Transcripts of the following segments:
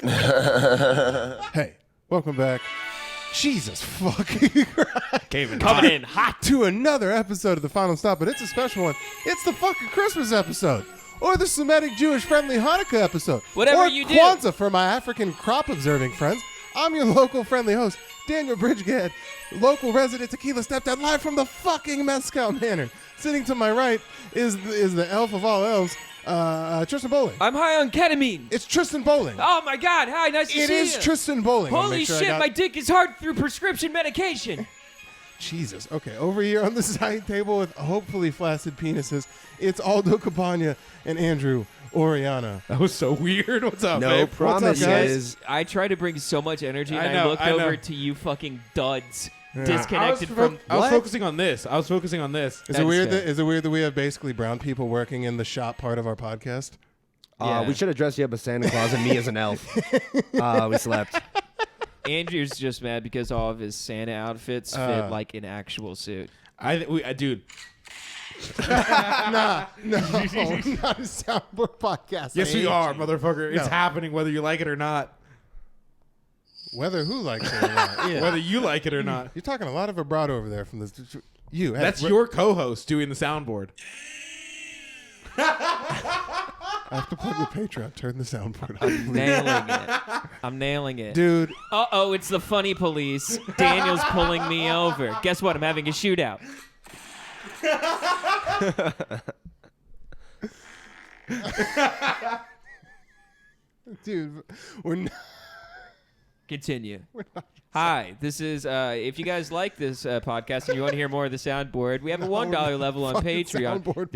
Hey, welcome back. Jesus fucking Christ. Coming in hot. To another episode of The Final Stop, but it's a special one. It's the fucking Christmas episode. Or the Semitic Jewish friendly Hanukkah episode. Whatever or you do. Kwanzaa for my African crop observing friends. I'm your local friendly host, Daniel Bridgegad, local resident tequila stepdad, live from the fucking Mezcal Manor. Sitting to my right is the elf of all elves, Tristan Bowling. I'm high on ketamine. It's Tristan Bowling. Oh my God! Hi, nice to see you. It is Tristan Bowling. I'll Holy make sure I shit! got- My dick is hard through prescription medication. Jesus. Okay, over here on the side table with hopefully flaccid penises, it's Aldo Cabana and Andrew Oriana. That was so weird. What's up, No babe? promises. I try to bring so much energy, and I I, know, looked I know. over to you fucking duds, Yeah. disconnected from. I was What? focusing on this. Is it That's weird? fair. Is it weird that we have basically brown people working in the shop part of our podcast? Yeah. We should have dressed you up as Santa Claus and me as an elf. We slept. Andrew's just mad because all of his Santa outfits fit like an actual suit. Dude. No, not a soundboard podcast. Yes, we are, motherfucker. It's No. happening whether you like it or not. Whether who likes it or not. Yeah. Whether you like it or not. You're talking a lot of vibrato over there from this. You. Hey, That's your co-host doing the soundboard. I have to plug the Patreon. Turn the soundboard on. Nailing it. I'm nailing it. Dude, Uh-oh, it's the funny police. Daniel's pulling me over. Guess what? I'm having a shootout. we're not. Continue. Hi, this is, if you guys like this podcast and you want to hear more of the soundboard, we have a $1 level on fucking Patreon. soundboard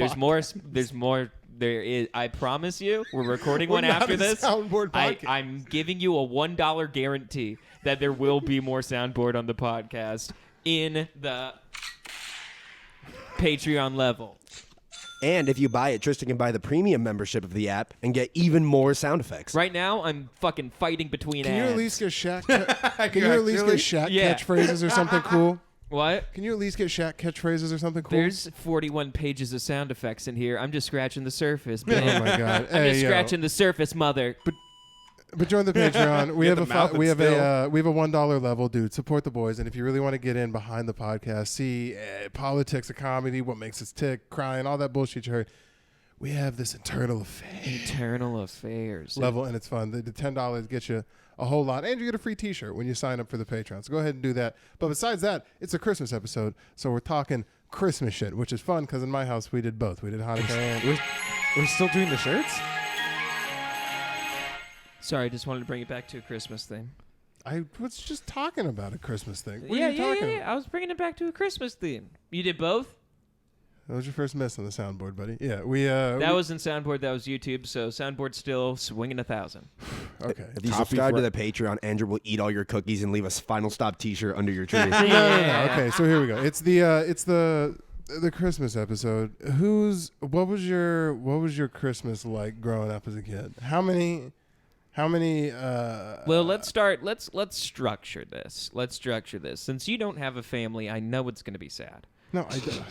There's more. There is. I promise you, we're recording We're one not after a this. soundboard podcast. I'm giving you a $1 guarantee that there will be more soundboard on the podcast in the Patreon level. And if you buy it, Tristan can buy the premium membership of the app and get even more sound effects. Right now, I'm fucking fighting between Can you ads. at least get Shaq? Can you at least get Shaq Yeah. catchphrases or something cool? What? Can you at least get Shaq catchphrases or something cool? There's 41 pages of sound effects in here. I'm just scratching the surface, Oh man. my god! I'm Hey, just yo. scratching the surface, mother. But join the Patreon. We Get have the mouth we have a still. we have a $1 level, dude. Support the boys, and if you really want to get in behind the podcast, see politics, a comedy, what makes us tick, crying, all that bullshit you heard. We have this internal affair Internal affairs. level, and it's fun. The $10 gets you a whole lot, and you get a free T-shirt when you sign up for the Patreon. So go ahead and do that. But besides that, it's a Christmas episode, so we're talking Christmas shit, which is fun because in my house we did both. We did Hanukkah and We're still doing the shirts? Sorry, just wanted to bring it back to a Christmas thing. I was just talking about a Christmas thing. What yeah, are you talking about? I was bringing it back to a Christmas theme. You did both? That was your first miss on the soundboard, buddy. Yeah, we That wasn't Soundboard, that was YouTube, so Soundboard's still swinging 1,000. okay. If you Toffee subscribe to fr- the Patreon, Andrew will eat all your cookies and leave a Final Stop T-shirt under your tree. No. Okay, so here we go. It's the Christmas episode. What was your Christmas like growing up as a kid? How many Well, let's start. Let's structure this. Since you don't have a family, I know it's going to be sad. No, I don't.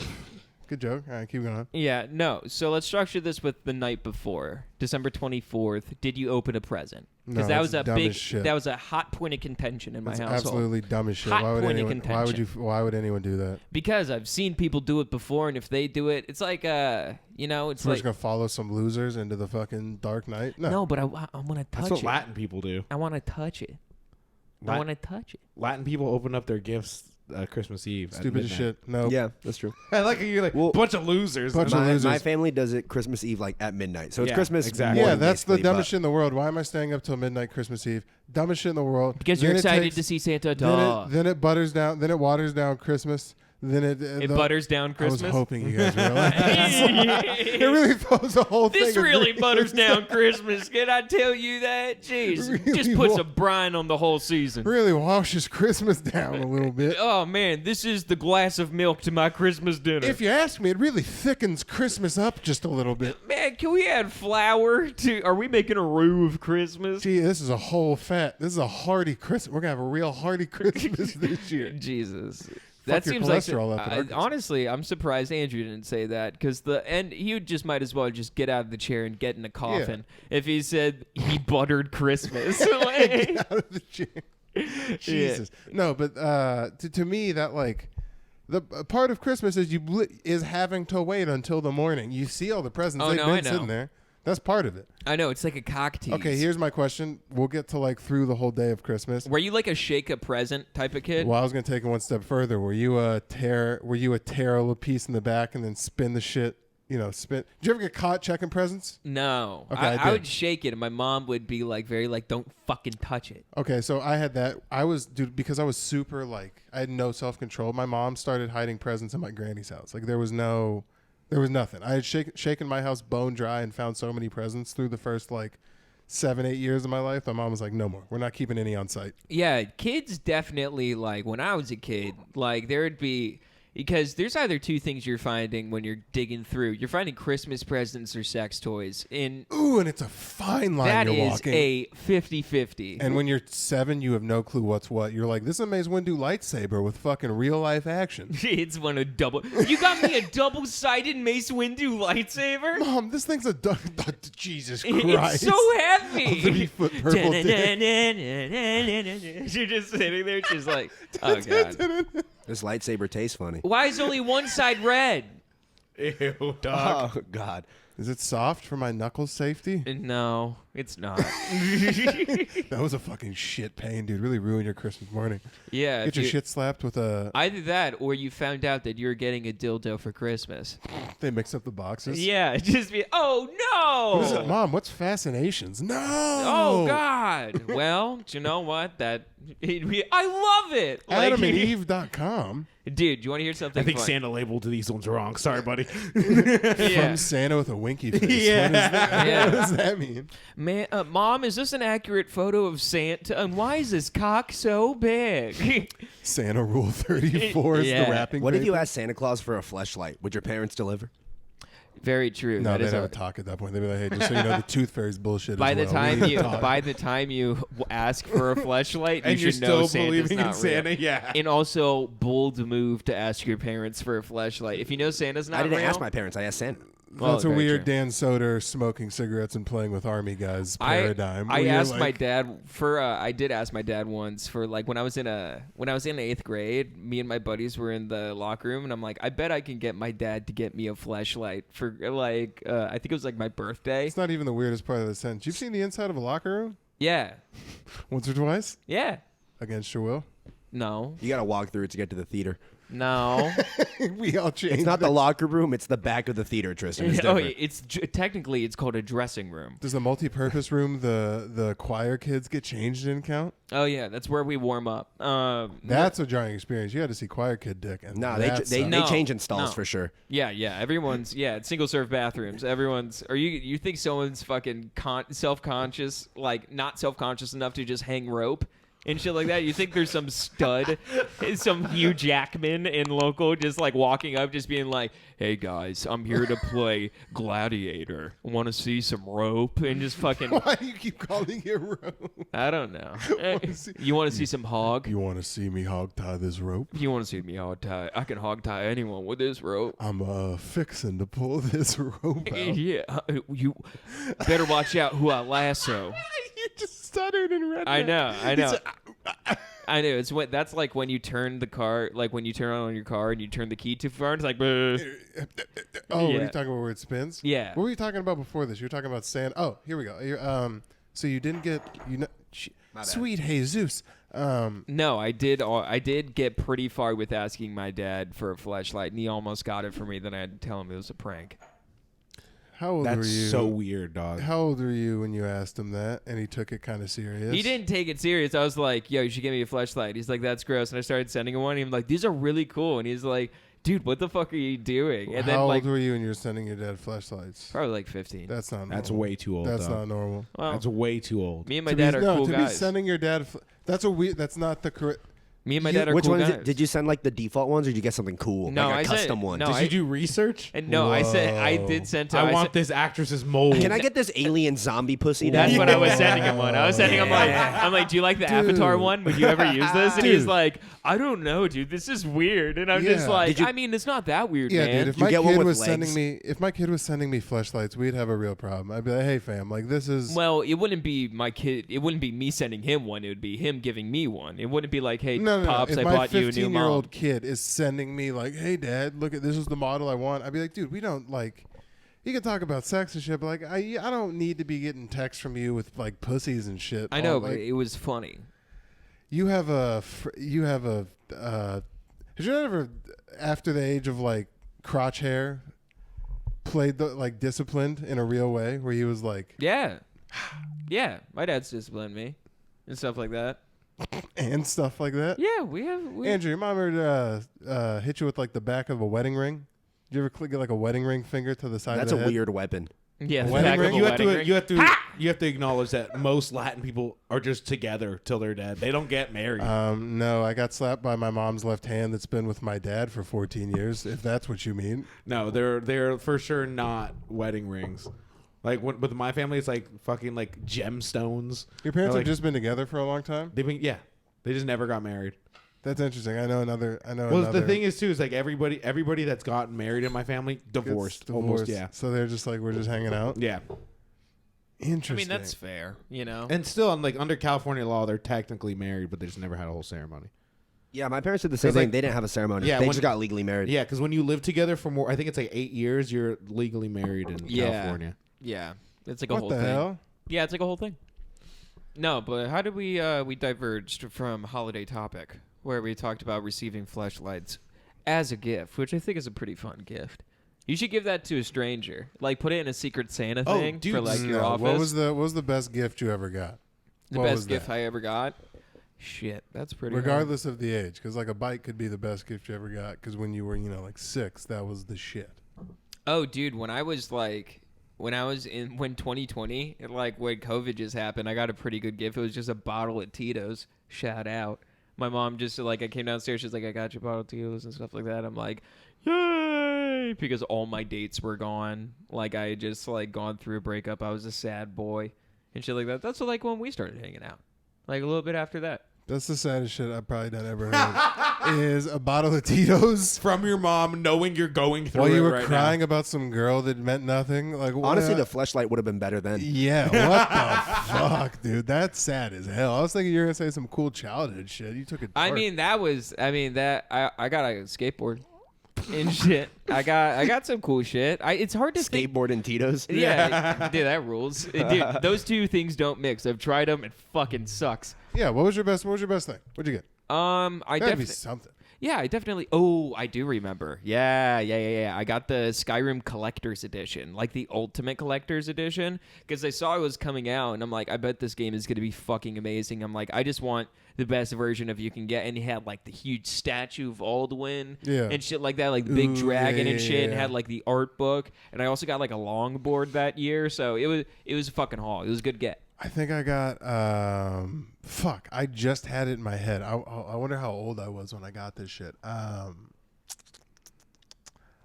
Good joke. All right, keep going. Yeah, no. So let's structure this with the night before, December 24th. Did you open a present? Because No, that that's was a dumb big. as shit. That was a hot point of contention in my That's household. absolutely dumb as shit. Hot Why would point of anyone? contention. Why would anyone do that? Because I've seen people do it before, and if they do it, it's like it's We're like just gonna follow some losers into the fucking dark night. no, but I want to touch That's what it. Latin people do. I want to touch it. I want to touch it. Latin people open up their gifts Christmas Eve. at Stupid as midnight. shit. No. Yeah, that's true. I like how you're like, Well, bunch of losers. bunch of My losers. family does it Christmas Eve like at midnight. So it's Yeah, Christmas exactly. Yeah, morning, that's the basically, dumbest but- shit in the world. Why am I staying up till midnight Christmas Eve? Dumbest shit in the world. Because you're Then it excited takes- to see Santa. Then Duh. then it butters down. Then it waters down Christmas. Then It butters down Christmas. I was hoping you guys realized. It really throws the whole thing. This of really green. butters down Christmas. Can I tell you that? Jeez. Really Just puts wa- a brine on the whole season. Really washes Christmas down a little bit. Oh, man. This is the glass of milk to my Christmas dinner. If you ask me, it really thickens Christmas up just a little bit. Man, can we add flour to... Are we making a roux of Christmas? Gee, this is a whole fat. This is a hearty Christmas. We're gonna have a real hearty Christmas this year. Jesus. That your seems like cholesterol up in Arkansas. honestly, I'm surprised Andrew didn't say that because he just might as well just get out of the chair and get in a coffin if he said he buttered Christmas. Like- Get out of the chair. Jesus. No, but to me that like the part of Christmas is having to wait until the morning. You see all the presents Oh, they've no, I been know. sitting there. That's part of it. I know it's like a cock tease. Okay, here's my question. We'll get to like through the whole day of Christmas. Were you like a shake a present type of kid? Well, I was gonna take it one step further. Were you a tear a little piece in the back and then spin the shit? You know, spin. Did you ever get caught checking presents? No. Okay, I I did. would shake it, and my mom would be like, very like, don't fucking touch it. Okay, so I had that. Because I was super like I had no self control. My mom started hiding presents in my granny's house. Like there was nothing. I had shaken my house bone dry and found so many presents through the first like 7-8 years of my life. My mom was like, no more. We're not keeping any on site. Yeah, kids definitely, like, when I was a kid, like, there would be... Because there's either two things you're finding when you're digging through. You're finding Christmas presents or sex toys. And Ooh, and it's a fine line that you're is walking. a 50-50. And when you're 7, you have no clue what's what. You're like, this is a Mace Windu lightsaber with fucking real life action. It's one of double... You got me a double-sided Mace Windu lightsaber? Mom, this thing's a Jesus Christ. It's so heavy. 30-foot purple dick. You're just sitting there just like, oh, God. This lightsaber tastes funny. Why is only one side red? Ew, dog. Oh God. Is it soft for my knuckles safety? No, it's not. That was a fucking shit pain, dude. Really ruined your Christmas morning. Yeah. Get if your you- shit slapped with a... Either that or you found out that you were getting a dildo for Christmas. They mix up the boxes. Yeah, just be, oh, no. What is it? Mom, what's Fascinations? No! Oh, God. Well, do you know what? I love it. Like- AdamandEve.com. Dude, do you want to hear something I think fun? Santa labeled these ones wrong. Sorry, buddy. Yeah. From Santa with a winky face. Yeah. What, is that? Yeah. What does that mean? Man, Mom, is this an accurate photo of Santa? And why is his cock so big? Santa Rule 34 is Yeah. the wrapping What if you paper. asked Santa Claus for a fleshlight? Would your parents deliver? Very true. No, That they'd is have a- a talk at that point. They'd be like, hey, just so you know, the tooth fairy's bullshit By as the well. time We need you to talk. by the time you ask for a fleshlight, And you you're should know still Santa's believing in not real. Santa? Yeah. And also, bold move to ask your parents for a fleshlight. If you know Santa's not I didn't real, ask my parents. I asked Santa. Well, That's a very weird true. Dan Soder smoking cigarettes and playing with army guys paradigm. I where you're asked my like, dad for. I did ask my dad once for like when I was in 8th grade. Me and my buddies were in the locker room, and I'm like, I bet I can get my dad to get me a fleshlight for like I think it was like my birthday. It's not even the weirdest part of the sentence. You've seen the inside of a locker room Yeah, once or twice yeah. against your will. No, You got to walk through it to get to the theater. no. We all changed. It's not the it. locker room. It's the back of the theater, Tristan. It's Oh, different. it's technically it's called a dressing room. Does the multi-purpose room the choir kids get changed in count? Oh yeah, that's where we warm up. That's a jarring experience. You had to see choir kid dick. And No, that they sucked. No, change in stalls no. for sure. Yeah, everyone's single serve bathrooms. Everyone's. Or you think someone's fucking self-conscious, like not self-conscious enough to just hang rope and shit like that? You think there's some stud, some Hugh Jackman in local, just like walking up, just being like, "Hey guys, I'm here to play Gladiator. Want to see some rope?" And just fucking, Why do you keep calling it rope? I don't know. see- You want to see some hog? You want to see me hog tie this rope? You want to see me hog tie? I can hog tie anyone with this rope. I'm fixing to pull this rope out. Yeah, you better watch out who I lasso. You just stuttered and read I that. know. I know. It's when that's like when you turn the car, like when you turn on your car and you turn the key too far. And it's like, "Bleh." Oh, what Yeah. are you talking about where it spins? Yeah. What were you talking about before this? You were talking about sand. Oh, here we go. So you didn't get sweet Jesus. No, I did. I did get pretty far with asking my dad for a flashlight, and he almost got it for me. Then I had to tell him it was a prank. How old were That's you? so weird, dog. How old were you when you asked him that, and he took it kind of serious? He didn't take it serious. I was like, "Yo, you should give me a flashlight." He's like, "That's gross," and I started sending him one. And I'm like, "These are really cool," and he's like, "Dude, what the fuck are you doing?" And How then old like were you when you were sending your dad flashlights? probably like 15. That's not. That's normal. way too old. That's dog. not normal. Well, That's way too old. me and my To dad be, are no, cool to guys. be sending your dad. That's a weird. That's not the correct. Me and my dad are Which cool one is guys. it? Did you send like the default ones, or did you get something cool? No, like I a sent- custom one. no, Did I- you do research? And no, I Whoa. did send to. I want sent- this actress's mold. Can I get this alien zombie pussy? That's Daddy? what I was sending him one. I was sending him like, I'm like, do you like the Avatar Dude. one? Would you ever use this? And he's Dude. like, I don't know, dude. This is weird. And I'm just Yeah. like, Did you- I mean, it's not that weird, Yeah, man. dude. If You my get one kid with was legs? sending me, if my kid was sending me fleshlights, we'd have a real problem. I'd be like, hey, fam, like this is. Well, it wouldn't be my kid. It wouldn't be me sending him one. It would be him giving me one. It wouldn't be like, hey, no, no, pops, no. I If my bought you a new mom. 15-year-old kid is sending me like, hey, dad, look at this is the model I want. I'd be like, dude, we don't like. You can talk about sex and shit, but like, I don't need to be getting texts from you with like pussies and shit. I know, All, but like, it was funny. you have a. Has you ever, after the age of like crotch hair, played the like disciplined in a real way where he was like, Yeah, yeah. My dad's disciplined me and stuff like that. and stuff like that? Yeah, we have. Andrew, your mom ever hit you with like the back of a wedding ring? Did you ever get like a wedding ring finger to the side That's of a the head? weird weapon. Yeah, the wedding back ring? of a You have wedding to. ring. You have to acknowledge that most Latin people are just together till they're dead. They don't get married. No, I got slapped by my mom's left hand that's been with my dad for 14 years, if that's what you mean. No, they're for sure not wedding rings. Like with my family, it's like fucking like gemstones. Your parents They're have like- just been together for a long time? They just never got married. That's interesting. I know another. Well, another the thing is too is like everybody that's gotten married in my family gets divorced. Almost, yeah, So they're just like, we're just hanging out? yeah. I Interesting. mean, that's fair, you know. And still, like under California law, they're technically married, but they just never had a whole ceremony. Yeah, my parents did the same It's thing. like- They didn't have a ceremony. Yeah, they when- just got legally married. Yeah, because when you live together for more, I think it's like 8 years, you're legally married in Yeah. California. Yeah, it's like a What whole the thing. hell? Yeah, it's like a whole thing. No, but how did we diverged from holiday topic where we talked about receiving fleshlights as a gift, which I think is a pretty fun gift. You should give that to a stranger. Like put it in a Secret Santa Oh, thing for dude, like your No, office. what was the best gift you ever got? the what best was gift that? I ever got? Shit, that's pretty hard. Regardless of the age, because like a bike could be the best gift you ever got. Because when you were, like 6, that was the shit. Oh, dude, when 2020, like when COVID just happened, I got a pretty good gift. It was just a bottle of Tito's. Shout out. My mom just like I came downstairs. She's like, I got you a bottle of Tito's and stuff like that. I'm like, yay, because all my dates were gone. Like I had just like gone through a breakup. I was a sad boy and shit like that. That's like when we started hanging out. Like a little bit after that. That's the saddest shit I've probably done ever heard. Is a bottle of Tito's From your mom, knowing you're going through while you it were right crying about some girl that meant nothing. Like Honestly, what? the fleshlight would have been better then. Yeah, what the fuck, dude? That's sad as hell. I was thinking you were gonna say some cool childhood shit. You took it. I mean that I got a skateboard and shit. I got some cool shit. It's hard to think. Skateboard and Tito's. Yeah, dude, that rules. Dude, those two things don't mix. I've tried them. It fucking sucks. yeah. What was your best thing? What'd you get? I Gotta be definitely. something. Yeah, I definitely. Oh, I do remember. Yeah. I got the Skyrim Collector's Edition, like the Ultimate Collector's Edition, because I saw it was coming out, and I'm like, I bet this game is gonna be fucking amazing. I'm like, I just want the best version of you can get, and it had like the huge statue of Alduin, Yeah. and shit like that, like the big Ooh, dragon yeah, and yeah, shit, and yeah. had like the art book, and I also got like a longboard that year, so it was a fucking haul. It was a good get. I think I got. Fuck. I just had it in my head. I wonder how old I was when I got this shit. I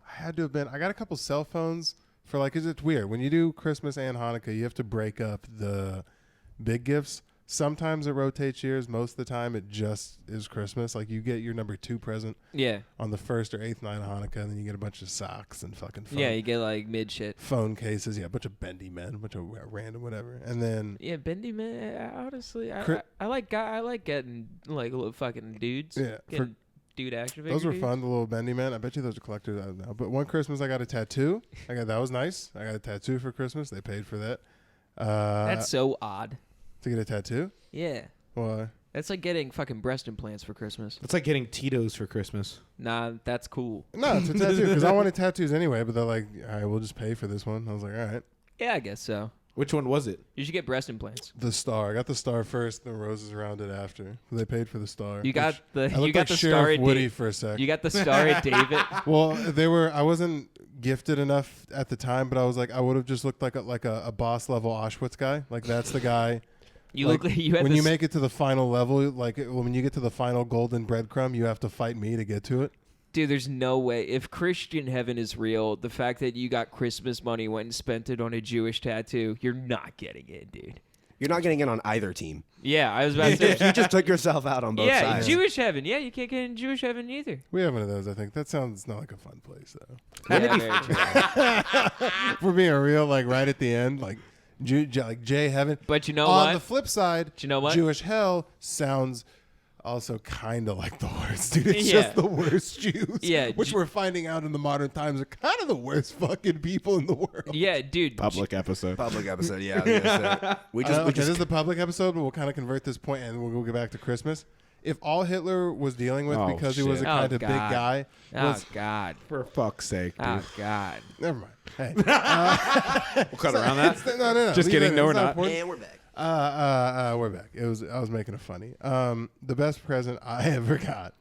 had to have been. I got a couple cell phones for like. 'Cause it's weird when you do Christmas and Hanukkah. You have to break up the big gifts. Sometimes it rotates years. Most of the time, it just is Christmas. Like you get your number 2 present Yeah, on the 1st or 8th night of Hanukkah, and then you get a bunch of socks and fucking phone, yeah, you get like mid shit. phone cases. Yeah, a bunch of bendy men, a bunch of random whatever, and then. Yeah, Bendy man. Honestly, Cri- I like getting like little fucking dudes. Yeah, Getting dude action Those were figure fun, the little bendy men. I bet you those are collectors out now. But one Christmas I got a tattoo. That was nice. I got a tattoo for Christmas. They paid for that. That's so odd. To get a tattoo? Yeah, Why? that's like getting fucking breast implants for Christmas. It's like getting Tito's for Christmas. Nah, that's cool. No, it's a tattoo because I wanted tattoos anyway. But they're like, all right, we'll just pay for this one. I was like, all right. Yeah, I guess so. Which one was it? You should get breast implants. The star. I got the star first, the roses around it after. They paid for the star. You got which- the I you looked got like the Sheriff star at Woody Dave. for a sec. You got the star at David. Well, I wasn't gifted enough at the time, but I was like, I would have just looked like a boss level Auschwitz guy. Like that's the guy You look like you had when this, you make it to the final level, like when you get to the final golden breadcrumb, you have to fight me to get to it. dude. There's no way. If Christian heaven is real, the fact that you got Christmas money, went and spent it on a Jewish tattoo, you're not getting it, dude. You're not getting in on either team. Yeah, I was about to say. You just took yourself out on both Yeah, sides. Jewish heaven. Yeah, you can't get in Jewish heaven either. We have one of those. I think that sounds not like a fun place though. Yeah, very true. If we're being real, like right at the end, like like J heaven. But you know On what? the flip side, Do you know what? Jewish hell sounds also kind of like the worst, dude. It's Yeah. just the worst Jews. Yeah, which we're finding out in the modern times are kind of the worst fucking people in the world. Yeah, dude. Public episode. Public episode, yeah. I was gonna say. We Okay, just this is the public episode, but we'll kind of convert this point and we'll get back to Christmas. If all Hitler was dealing with, Oh, because he was a shit. kind Oh, of big God. guy, Oh was God. For fuck's sake, dude. Oh God. never mind. Hey, We'll cut around that. no. Just leave kidding. it. No, It's we're not not. important. and we're back. We're back. I was making it funny. The best present I ever got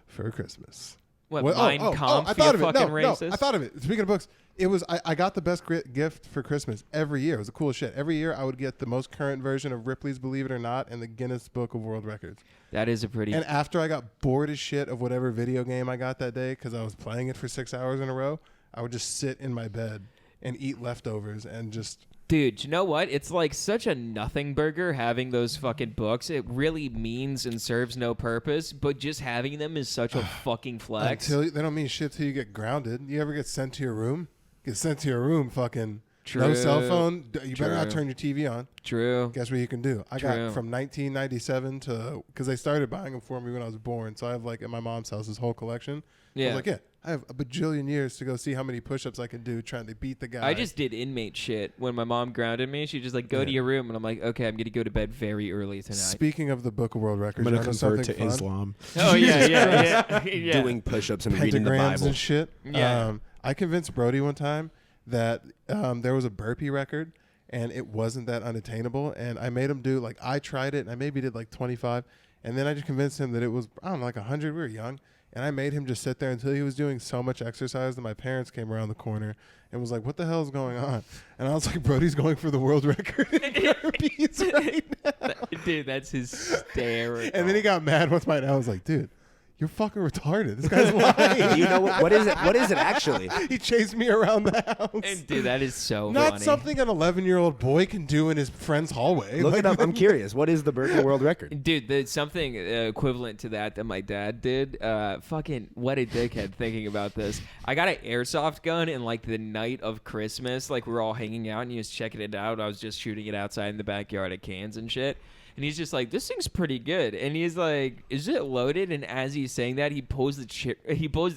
for Christmas. What, Well, Mein Kampf, I thought you of it. fucking No, racist? I thought of it. Speaking of books, it was I got the best gift for Christmas every year. It was the coolest shit. Every year I would get the most current version of Ripley's Believe It or Not and the Guinness Book of World Records. That is a pretty. And after I got bored as shit of whatever video game I got that day because I was playing it for 6 hours in a row, I would just sit in my bed and eat leftovers and just. Dude, you know what? It's like such a nothing burger having those fucking books. It really means and serves no purpose, but just having them is such a fucking flex. Until they don't mean shit till you get grounded. You ever get sent to your room? Get sent to your room, fucking no True. cell phone. You better not True. turn your TV on. True. Guess what you can do? I True. got from 1997 to because they started buying them for me when I was born. So I have like at my mom's house this whole collection. I Yeah. was like, yeah, I have a bajillion years to go see how many push-ups I can do trying to beat the guy. I just did inmate shit when my mom grounded me. She just like go to Yeah. your room, and I'm like, okay, I'm gonna go to bed very early tonight. Speaking of the Book of World I'm Records, going you to wanna know convert something to fun? Islam. Oh yeah. Yeah. Doing push-ups and reading the Pentagrams Bible. and shit. Yeah. I convinced Brody one time that there was a burpee record and it wasn't that unattainable. And I made him do like I tried it and I maybe did like 25, and then I just convinced him that it was I don't know like 100. We were young, and I made him just sit there until he was doing so much exercise that my parents came around the corner and was like, "What the hell is going on?" And I was like, "Brody's going for the world record in burpees right now." Dude, that's hysterical. And then he got mad once my dad was like, "Dude, you're fucking retarded. This guy's lying." Do you know what is it? What is it actually? He chased me around the house. And, dude, that is so Not funny. something an 11-year-old boy can do in his friend's hallway. Look Like, it up. I'm curious. What is the Burger World Record? Dude, there's something equivalent to that my dad did. Fucking what a dickhead thinking about this. I got an airsoft gun in like the night of Christmas. Like we were all hanging out and he was checking it out. I was just shooting it outside in the backyard at cans and shit. And he's just like, this thing's pretty good. And he's like, is it loaded? And as he's saying that, he pulls the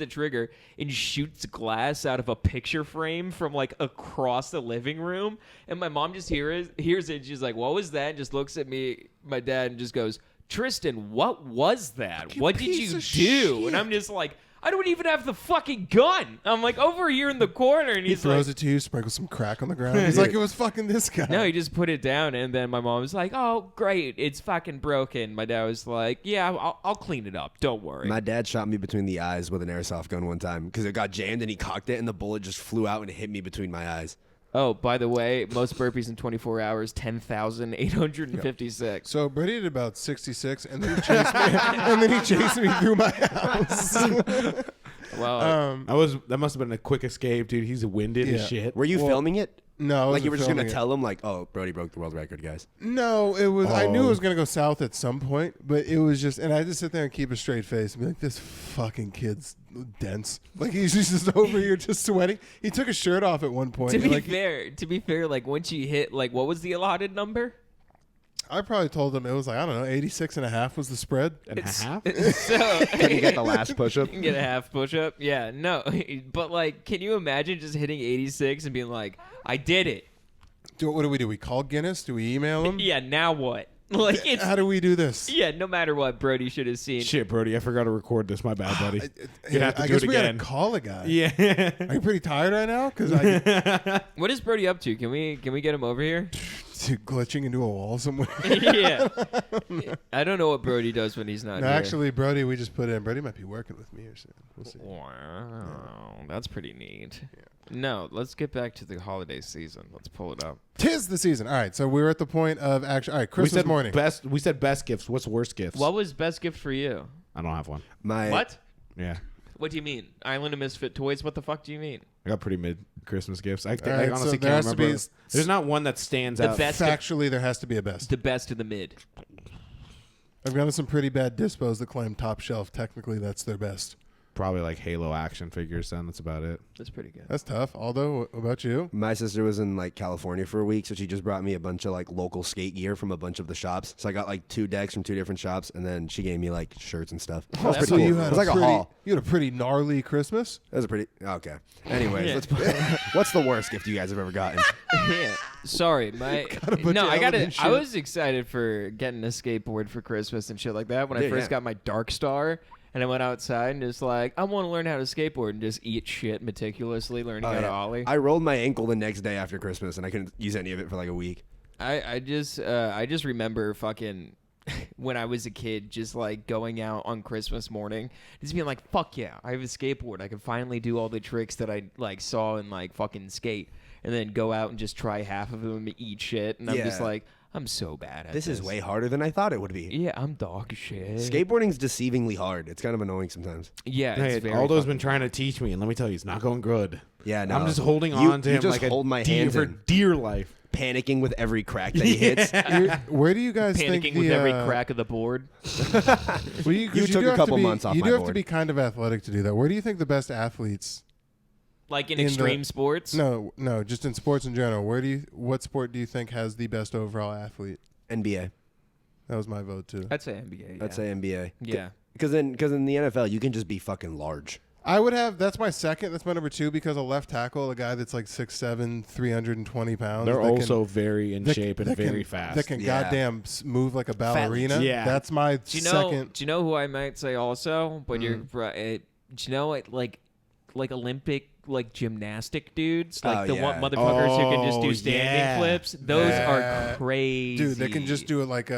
trigger and shoots glass out of a picture frame from like across the living room. And my mom just hears it. She's like, what was that? And just looks at me, my dad, and just goes, Tristan, what was that? You What did piece you do? of shit. And I'm just like, I don't even have the fucking gun. I'm like over here in the corner, and he he's throws like, it to you, sprinkles some crack on the ground. He's like, it was fucking this guy. no, he just put it down, and then my mom was like, "Oh, great, it's fucking broken." My dad was like, "Yeah, I'll clean it up. Don't worry." My dad shot me between the eyes with an airsoft gun one time because it got jammed and he cocked it and the bullet just flew out and hit me between my eyes. Oh, by the way, most burpees in 24 hours, 10,856. So Brady did about 66, and then he chased me, and then he chased me through my house. Well, That must have been a quick escape, dude. He's winded Yeah. as shit. Were you Well, filming it? No, I Like you wasn't were just gonna filming it. tell him like, oh, Brody broke the world record, guys. No, it was. I knew it Oh. was gonna go south at some point, but it was just, and I just sit there and keep a straight face and be like, "This fucking kid's dense." Like he's just over here, just sweating. He took his shirt off at one point. to and, be like, fair, like once you hit, like what was the allotted number? I probably told him it was like I don't know, 86.5 was the spread. And a half? So Can you get the last push-up? you can get a half push-up. Yeah, no, but like, can you imagine just hitting 86 and being like, "I did it"? What do we do? We call Guinness? Do we email him? Yeah, now what? Like it's How do we do this? yeah. No matter what, Brody should have seen. Shit, Brody, I forgot to record this. My bad, buddy. You're gonna have to I do guess it we again. gotta call a guy. Yeah. Are you pretty tired right now? Because I What is Brody up to? Can we get him over here? glitching into a wall somewhere. Yeah. I don't know what Brody does when he's not No, here. actually, Brody, we just put in. Brody might be working with me or something. We'll see. Wow, that's pretty neat. No, let's get back to the holiday season. Let's pull it up. Tis the season. All right, so we're at the point of action. All right, Christmas morning. We said best gifts. What's worst gifts? What was best gift for you? I don't have one. What? Yeah. What do you mean? Island of Misfit Toys? What the fuck do you mean? I got pretty mid Christmas gifts. I right, honestly so there can't has to remember. be There's not one that stands The out. best of, Factually, there has to be a best. the best of the mid. I've gotten some pretty bad dispos that claim top shelf. Technically, that's their best. Probably like Halo action figures. Then that's about it. That's pretty good. That's tough. Aldo, what about you? My sister was in like California for a week, so she just brought me a bunch of like local skate gear from a bunch of the shops. So I got like 2 decks from 2 different shops, and then she gave me like shirts and stuff. That was that's pretty cool. cool. It was like a haul. You had a pretty gnarly Christmas. That was a pretty okay. Anyways, Yeah. what's the worst gift you guys have ever gotten? Yeah. Sorry, put no, your I got element it. I shit. was excited for getting a skateboard for Christmas and shit like that when I Dude, first yeah. got my Dark Star. And I went outside and just like, I want to learn how to skateboard and just eat shit meticulously, learning how to ollie. I rolled my ankle the next day after Christmas, and I couldn't use any of it for like a week. I just remember fucking when I was a kid, just like going out on Christmas morning, just being like, fuck yeah, I have a skateboard. I can finally do all the tricks that I like saw in like fucking skate, and then go out and just try half of them and eat shit. And I'm just Yeah. like, I'm so bad at this. This is way harder than I thought it would be. Yeah, I'm dog shit. Skateboarding's deceivingly hard. It's kind of annoying sometimes. Yeah, Hey, it's very Aldo's fucking- been trying to teach me, and let me tell you, it's not going good. Yeah, no. I'm just holding You- on to you him just like hold a my deer hands for in. dear life. Panicking with every crack that he hits. Where do you guys think panicking the, with every crack of the board. Well, you You took do a have couple to be, months off You my do have to board. be kind of athletic to do that. Where do you think the best athletes? Like in In the- extreme sports. No, just in sports in general. What sport do you think has the best overall athlete? NBA. That was my vote too. I'd say NBA. I'd say NBA. Yeah. Because in the NFL, you can just be fucking large. I would have. That's my second. That's my number 2 because a left tackle, a guy that's like 6'7", 320 pounds. They're that can- also very in that- shape and that can- very fast. That can Yeah. goddamn move like a ballerina. Yeah. That's my Do you know? second. Do you know who I might say also? But you're Mm. right. Do you know like Olympic like gymnastic dudes, like Oh, the one yeah. motherfuckers who can just do Oh, standing yeah. flips? Those Yeah. are crazy, Dude, they can just do it like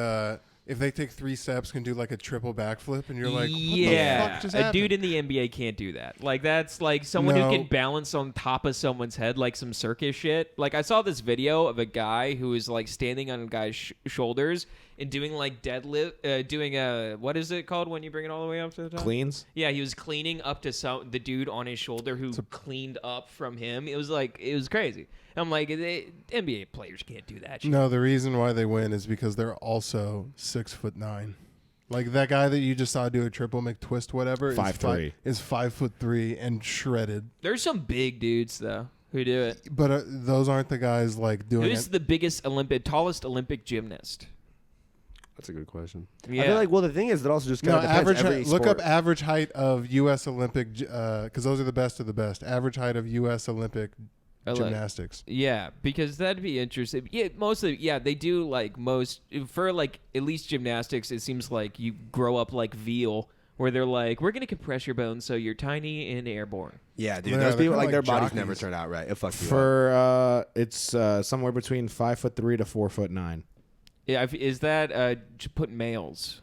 if they take 3 steps, can do like a triple backflip, and you're like, what yeah, the fuck just a happened? dude in the NBA can't do that. Like that's like someone No. who can balance on top of someone's head, like some circus shit. Like I saw this video of a guy who is like standing on a guy's shoulders and doing like deadlift, doing a what is it called when you bring it all the way up to the top? Cleans. Yeah, he was cleaning up to the dude on his shoulder who cleaned up from him. It was crazy. I'm like, NBA players can't do that shit. No, the reason why they win is because they're also 6'9". Like that guy that you just saw do a triple McTwist, whatever, 5'3". is 5'3" and shredded. There's some big dudes though who do it. But those aren't the guys like doing Who's it. the tallest Olympic gymnast? That's a good question. Yeah. I feel like, well, the thing is that also just kind No, of depends. average. Every Look sport. up average height of U.S. Olympic, because those are the best of the best. Average height of U.S. Olympic gymnastics. Yeah, because that'd be interesting. Yeah, mostly, yeah, they do like most for like at least gymnastics. It seems like you grow up like veal, where they're like, we're gonna compress your bones so you're tiny and airborne. Yeah, dude. Yeah, Those they're people, kinda like their like bodies jockeys. never turn out right. It fucks you up. For it's somewhere between 5'3" to 4'9". Yeah, is that put males?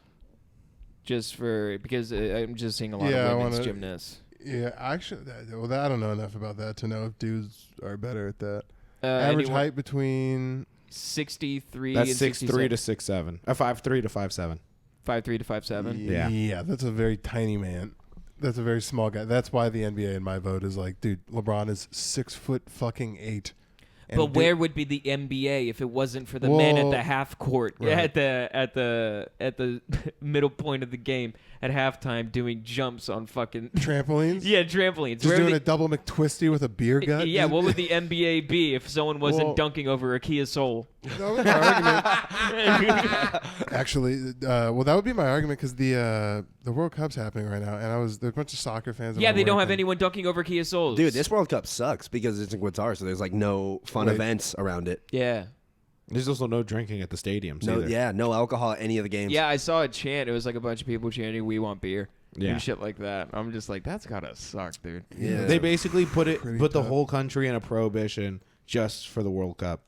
Just for because I'm just seeing a lot Yeah, I of women's wanna- gymnasts. Yeah, actually, I don't know enough about that to know if dudes are better at that. Uh, Average anyone- height between 63. That's and 6'3" 67. to 6'7". 5'3" to 5'7". 5'3" to 5'7". Yeah. Yeah, that's a very tiny man. That's a very small guy. That's why the NBA in my vote is like, dude, LeBron is 6'8". And But dude- where would be the NBA if it wasn't for the men at Well, the half court, right. at the middle point of the game at halftime doing jumps on fucking trampolines? yeah trampolines? Just Where doing would a double McTwisty with a beer the, gut? yeah, what would the NBA be if someone wasn't Well- dunking over a Kia Soul? That would be my argument. Actually, well, that would be my argument because the World Cup's happening right now, and there's a bunch of soccer fans. at Yeah, my they don't work, have and- anyone dunking over Kia Souls. Dude, this World Cup sucks because it's in Qatar, so there's like no fun Wait. events around it. Yeah. There's also no drinking at the stadiums No, either. yeah, no alcohol at any of the games. Yeah, I saw a chant. It was like a bunch of people chanting, "We want beer." Yeah. And shit like that. I'm just like, that's gotta suck, dude. Yeah. They basically put Pretty the tough. whole country in a prohibition just for the World Cup.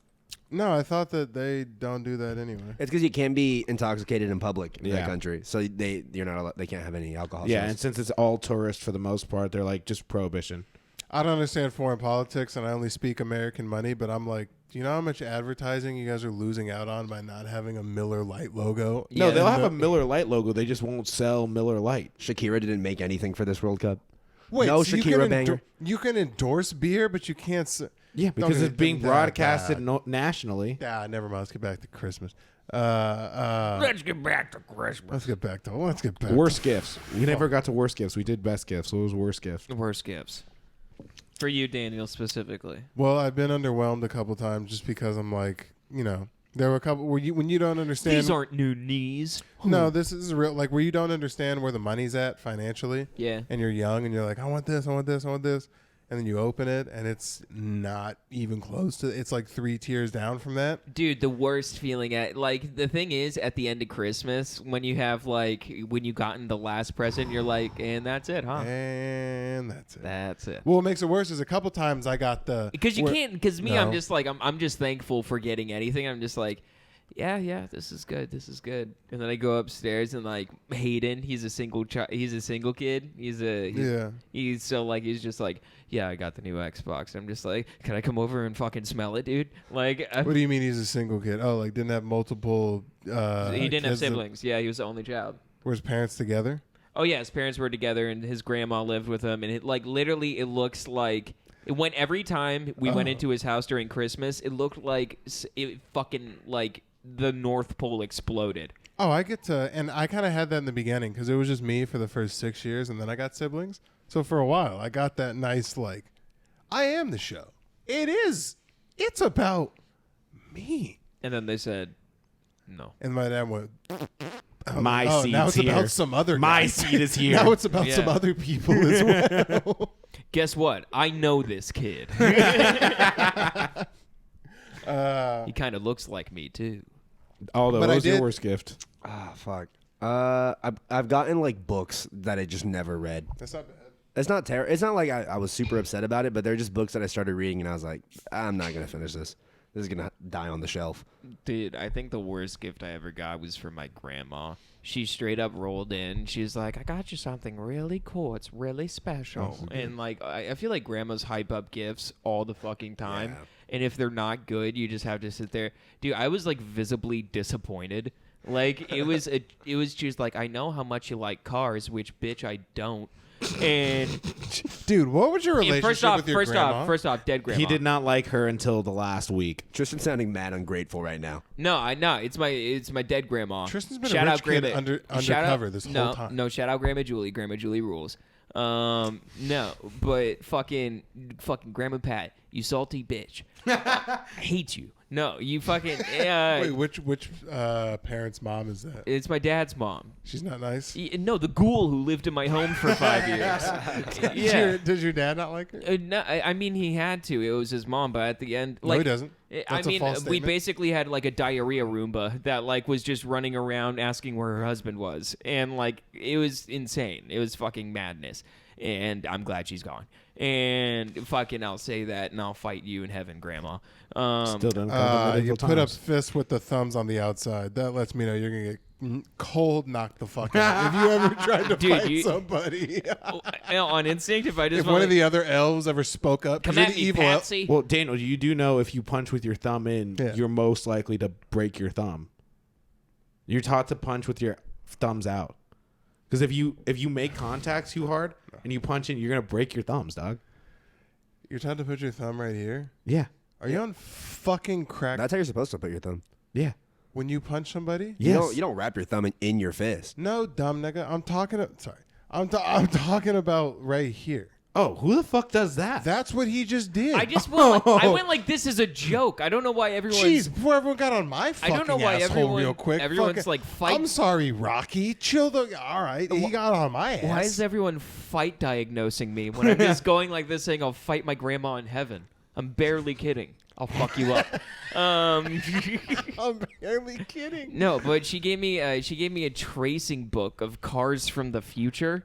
No, I thought that they don't do that anyway. It's because you can be intoxicated in public in that Yeah. country, so you're not allowed, they can't have any alcohol. Yeah, shows. and since it's all tourist for the most part, they're like just prohibition. I don't understand foreign politics, and I only speak American money. But I'm like, do you know how much advertising you guys are losing out on by not having a Miller Lite logo? No, Yeah. they'll have a Miller Lite logo. They just won't sell Miller Lite. Shakira didn't make anything for this World Cup. Wait, No so you Shakira can banger. You can endorse beer, but you can't. Yeah, because it's being Nah, broadcasted nah. nationally. Never mind. Let's get back to Christmas. Let's get back to Christmas. Let's get back to Worst gifts. We never got to worst gifts. We did best gifts. So it was worst gifts. Worst gifts. For you, Daniel, specifically. Well, I've been underwhelmed a couple times just because I'm like, there were a couple where when you don't understand. These aren't new knees. No, this is real. Like where you don't understand where the money's at financially. Yeah. And you're young and you're like, I want this, I want this, I want this. And then you open it and it's not even close to. It's like 3 tiers down from that. Dude, the worst feeling the thing is at the end of Christmas when you have when you gotten the last present, you're like, and that's it, huh? And that's it. That's it. Well, what makes it worse is a couple times I got the Because you can't. Because me, I'm No. just like I'm just thankful for getting anything. I'm just like, yeah, this is good. This is good. And then I go upstairs and like Hayden, he's a single he's a single kid. He's he's just like, yeah, I got the new Xbox. I'm just like, can I come over and fucking smell it, dude? Like, What do you mean he's a single kid? Oh, like didn't have multiple. he didn't have kids that- siblings. Yeah, he was the only child. Were his parents together? Oh yeah, his parents were together and his grandma lived with him, and it literally it looks like it went every time we went into his house during Christmas. It looked like it fucking like the North Pole exploded. Oh, I get to, and I kind of had that in the beginning because it was just me for the first 6 years, and then I got siblings. So for a while, I got that nice like, I am the show. It's about me. And then they said, no. And my dad went, My seat's now it's here. about some other My guys. seat is here. Now it's about some Yeah. other people as well. Guess what? I know this kid. He kind of looks like me too. Although, But what I was your did- worst gift? Ah, fuck. I've gotten like books that I just never read. That's not bad. It's not terrible. It's not like I was super upset about it, but they're just books that I started reading and I was like, I'm not gonna finish this. This is gonna die on the shelf. Dude, I think the worst gift I ever got was from my grandma. She straight up rolled in. She's like, I got you something really cool. It's really special. And like, I feel like grandmas hype up gifts all the fucking time. Yeah. And if they're not good, you just have to sit there. Dude, I was like visibly disappointed. Like it was just like, I know how much you like cars, which bitch I don't. And Dude, what was your relationship with your grandma? first off, dead grandma. He did not like her until the last week. Tristan's sounding mad ungrateful right now. No, it's my dead grandma. Tristan's been a shout rich out kid grandma, undercover this no, whole time. No, shout out Grandma Julie. Grandma Julie rules. No, but fucking Grandma Pat, you salty bitch. I hate you. No, you fucking. Wait, which parent's mom is that? It's my dad's mom. She's not nice. No, the ghoul who lived in my home for 5 years. Yeah. Does your dad not like her? No, I mean he had to. It was his mom, but at the end, No, like he doesn't. I That's a mean, false we statement. basically had like a diarrhea Roomba that like was just running around asking where her husband was, and like it was insane. It was fucking madness, and I'm glad she's gone. And fucking, I'll say that, and I'll fight you in heaven, Grandma. Still done. a couple You medieval put up times. fists with the thumbs on the outside. That lets me know you're gonna get cold knocked the fuck out. If you ever tried to Dude, fight you- somebody, On instinct, if I just if one of the other elves ever spoke up, 'cause come you're at the me, evil elf. Patsy. Well, Daniel, you do know if you punch with your thumb in, Yeah. you're most likely to break your thumb. You're taught to punch with your thumbs out. Because if you make contact too hard and you punch in, you're gonna break your thumbs, dog. You're trying to put your thumb right here. Yeah. Are you on fucking crack That's how you're supposed to put your thumb. Yeah. when you punch somebody? Yes. You don't wrap your thumb in your fist. No, dumb nigga. I'm talking. I'm talking about right here. Oh, who the fuck does that? That's what he just did. I just went like, I went like this is a joke. I don't know why everyone's. Jeez, before everyone got on my fucking don't know why asshole real quick. everyone's Fucking- like fight. I'm sorry, Rocky. Chill the. All right, he got on my ass. Why is everyone fight diagnosing me when I'm just going like this, saying I'll fight my grandma in heaven? I'm barely kidding. I'll fuck you up. I'm barely kidding. No, but she gave me a tracing book of cars from the future.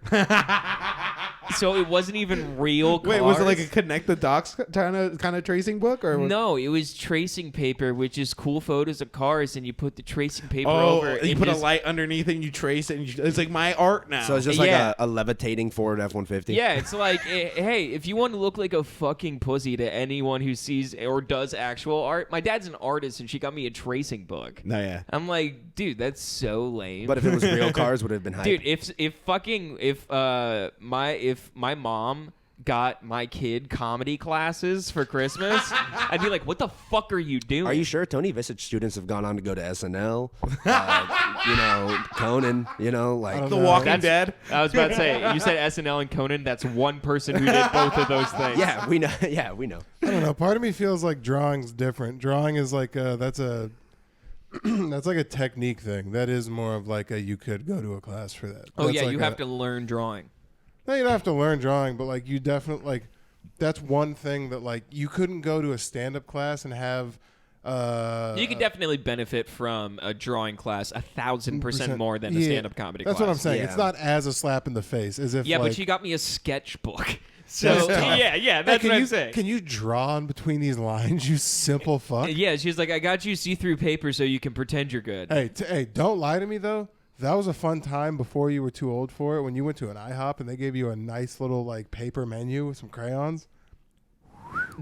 So it wasn't even real cars. Wait, was it like a connect the dots kind of tracing book, or No, it was tracing paper, which is cool photos of cars, and you put the tracing paper Oh, over. you and put a just- light underneath it and you trace it, and it's like my art now. So it's just like Yeah. a levitating Ford F-150. Yeah, it's like, hey, if you want to look like a fucking pussy to anyone who sees or does actual art, my dad's an artist, and she got me a tracing book. no, yeah. I'm like, dude, that's so lame. But if it was real cars, would it have been hype. Dude, if my mom got my kid comedy classes for Christmas, I'd be like, what the fuck are you doing? Are you sure Tony Visage students have gone on to go to SNL? Conan, like The No, Walking that's- Dead. I was about to say, you said SNL and Conan. That's one person who did both of those things. yeah, we know. Yeah, we know. I don't know. Part of me feels like drawing's different. Drawing is like that's like a technique thing. That is more of like you could go to a class for that. Oh That's yeah, like you have to learn drawing. No, you don't have to learn drawing, but like you definitely like that's one thing that like you couldn't go to a stand-up class and have. You could definitely benefit from a drawing class 1,000% more than a Yeah, stand-up comedy That's class. what I'm saying. Yeah. It's not as a slap in the face as if Yeah, like, but she got me a sketchbook. So That's tough. yeah, Hey, that's can what you, I'm saying. Can you draw in between these lines, you simple fuck? Yeah, she's like, I got you see-through paper so you can pretend you're good. Hey, don't lie to me though. That was a fun time before you were too old for it. When you went to an IHOP and they gave you a nice little like paper menu with some crayons.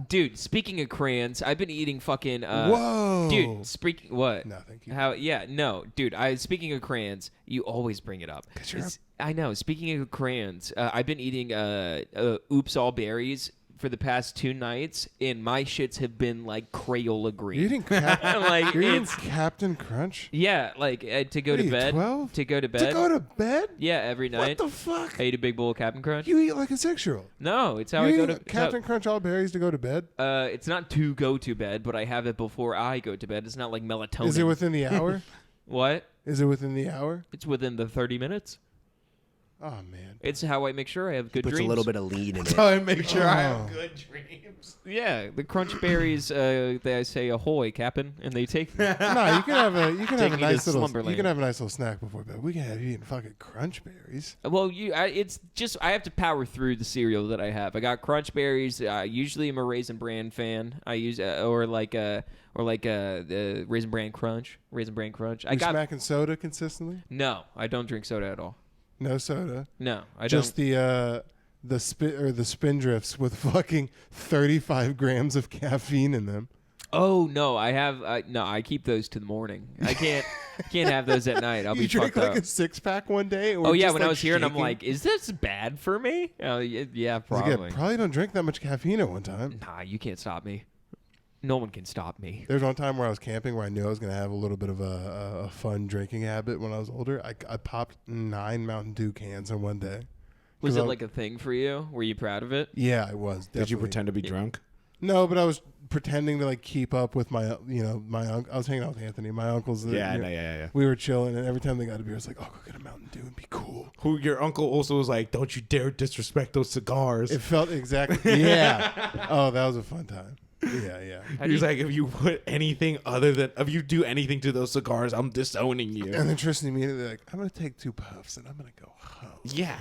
Dude, speaking of crayons, I've been eating fucking. Whoa, Dude, speaking what? No, thank you. How? Yeah, no, dude. Speaking of crayons, you always bring it up. 'Cause you're I know. Speaking of crayons, I've been eating Oops All Berries for the past 2 nights, and my shits have been like Crayola green. You're eating, Like, you're eating it's- Captain Crunch Yeah, like to go What to are you, bed. 12? To go to to bed. go to bed. Yeah, every night. What the fuck? I eat a big bowl of Captain Crunch. You eat like a 6-year-old. No, it's how You I go eat to Captain Crunch all berries to go to bed. It's not to go to bed, but I have it before I go to bed. It's not like melatonin. Is it within the hour? What? Is it within the hour? It's within the 30 minutes. Oh man. It's how I make sure I have good Puts dreams. a little bit of lean in it. So I make sure I Oh. have good dreams. Yeah, the crunch berries. They say ahoy, Captain, and they take. No, you can have a Taking me to nice little Slumberland. you can have a nice little snack before bed. We can have you eating fucking crunch berries. Well, it's just I have to power through the cereal that I have. I got crunch berries. Usually I'm a Raisin Bran fan. I use the Raisin Bran Crunch. Raisin Bran Crunch. I You got smacking soda consistently? no. I don't drink soda at all. No soda. No, I Just don't. the spindrifts with fucking 35 grams of caffeine in them. Oh no, I have. No, I keep those to the morning. I can't have those at night. I'll You be drink fucked like up. a 6-pack one day? Or Oh yeah, just, when like, I was here, and I'm shaking? like, is this bad for me? Oh yeah, I was probably. like, yeah, probably don't drink that much caffeine at one time. Nah, you can't stop me. No one can stop me. There's one time where I was camping where I knew I was going to have a little bit of a fun drinking habit when I was older. I popped 9 Mountain Dew cans in one day. Was 'Cause it I- like a thing for you? Were you proud of it? Yeah, I was. Did you definitely. pretend to be drunk? No, but I was pretending to like keep up with my, my uncle. I was hanging out with Anthony, my uncles. Yeah. We were chilling, and every time they got a beer, I was like, "Oh, go get a Mountain Dew and be cool." Who your uncle also was like, don't you dare disrespect those cigars. It felt exactly. Yeah. Oh, that was a fun time. Yeah. How He do was you- like, if you put anything other than, if you do anything to those cigars, I'm disowning you. And then Tristan immediately like, "I'm gonna take 2 puffs and I'm gonna go home." Yeah.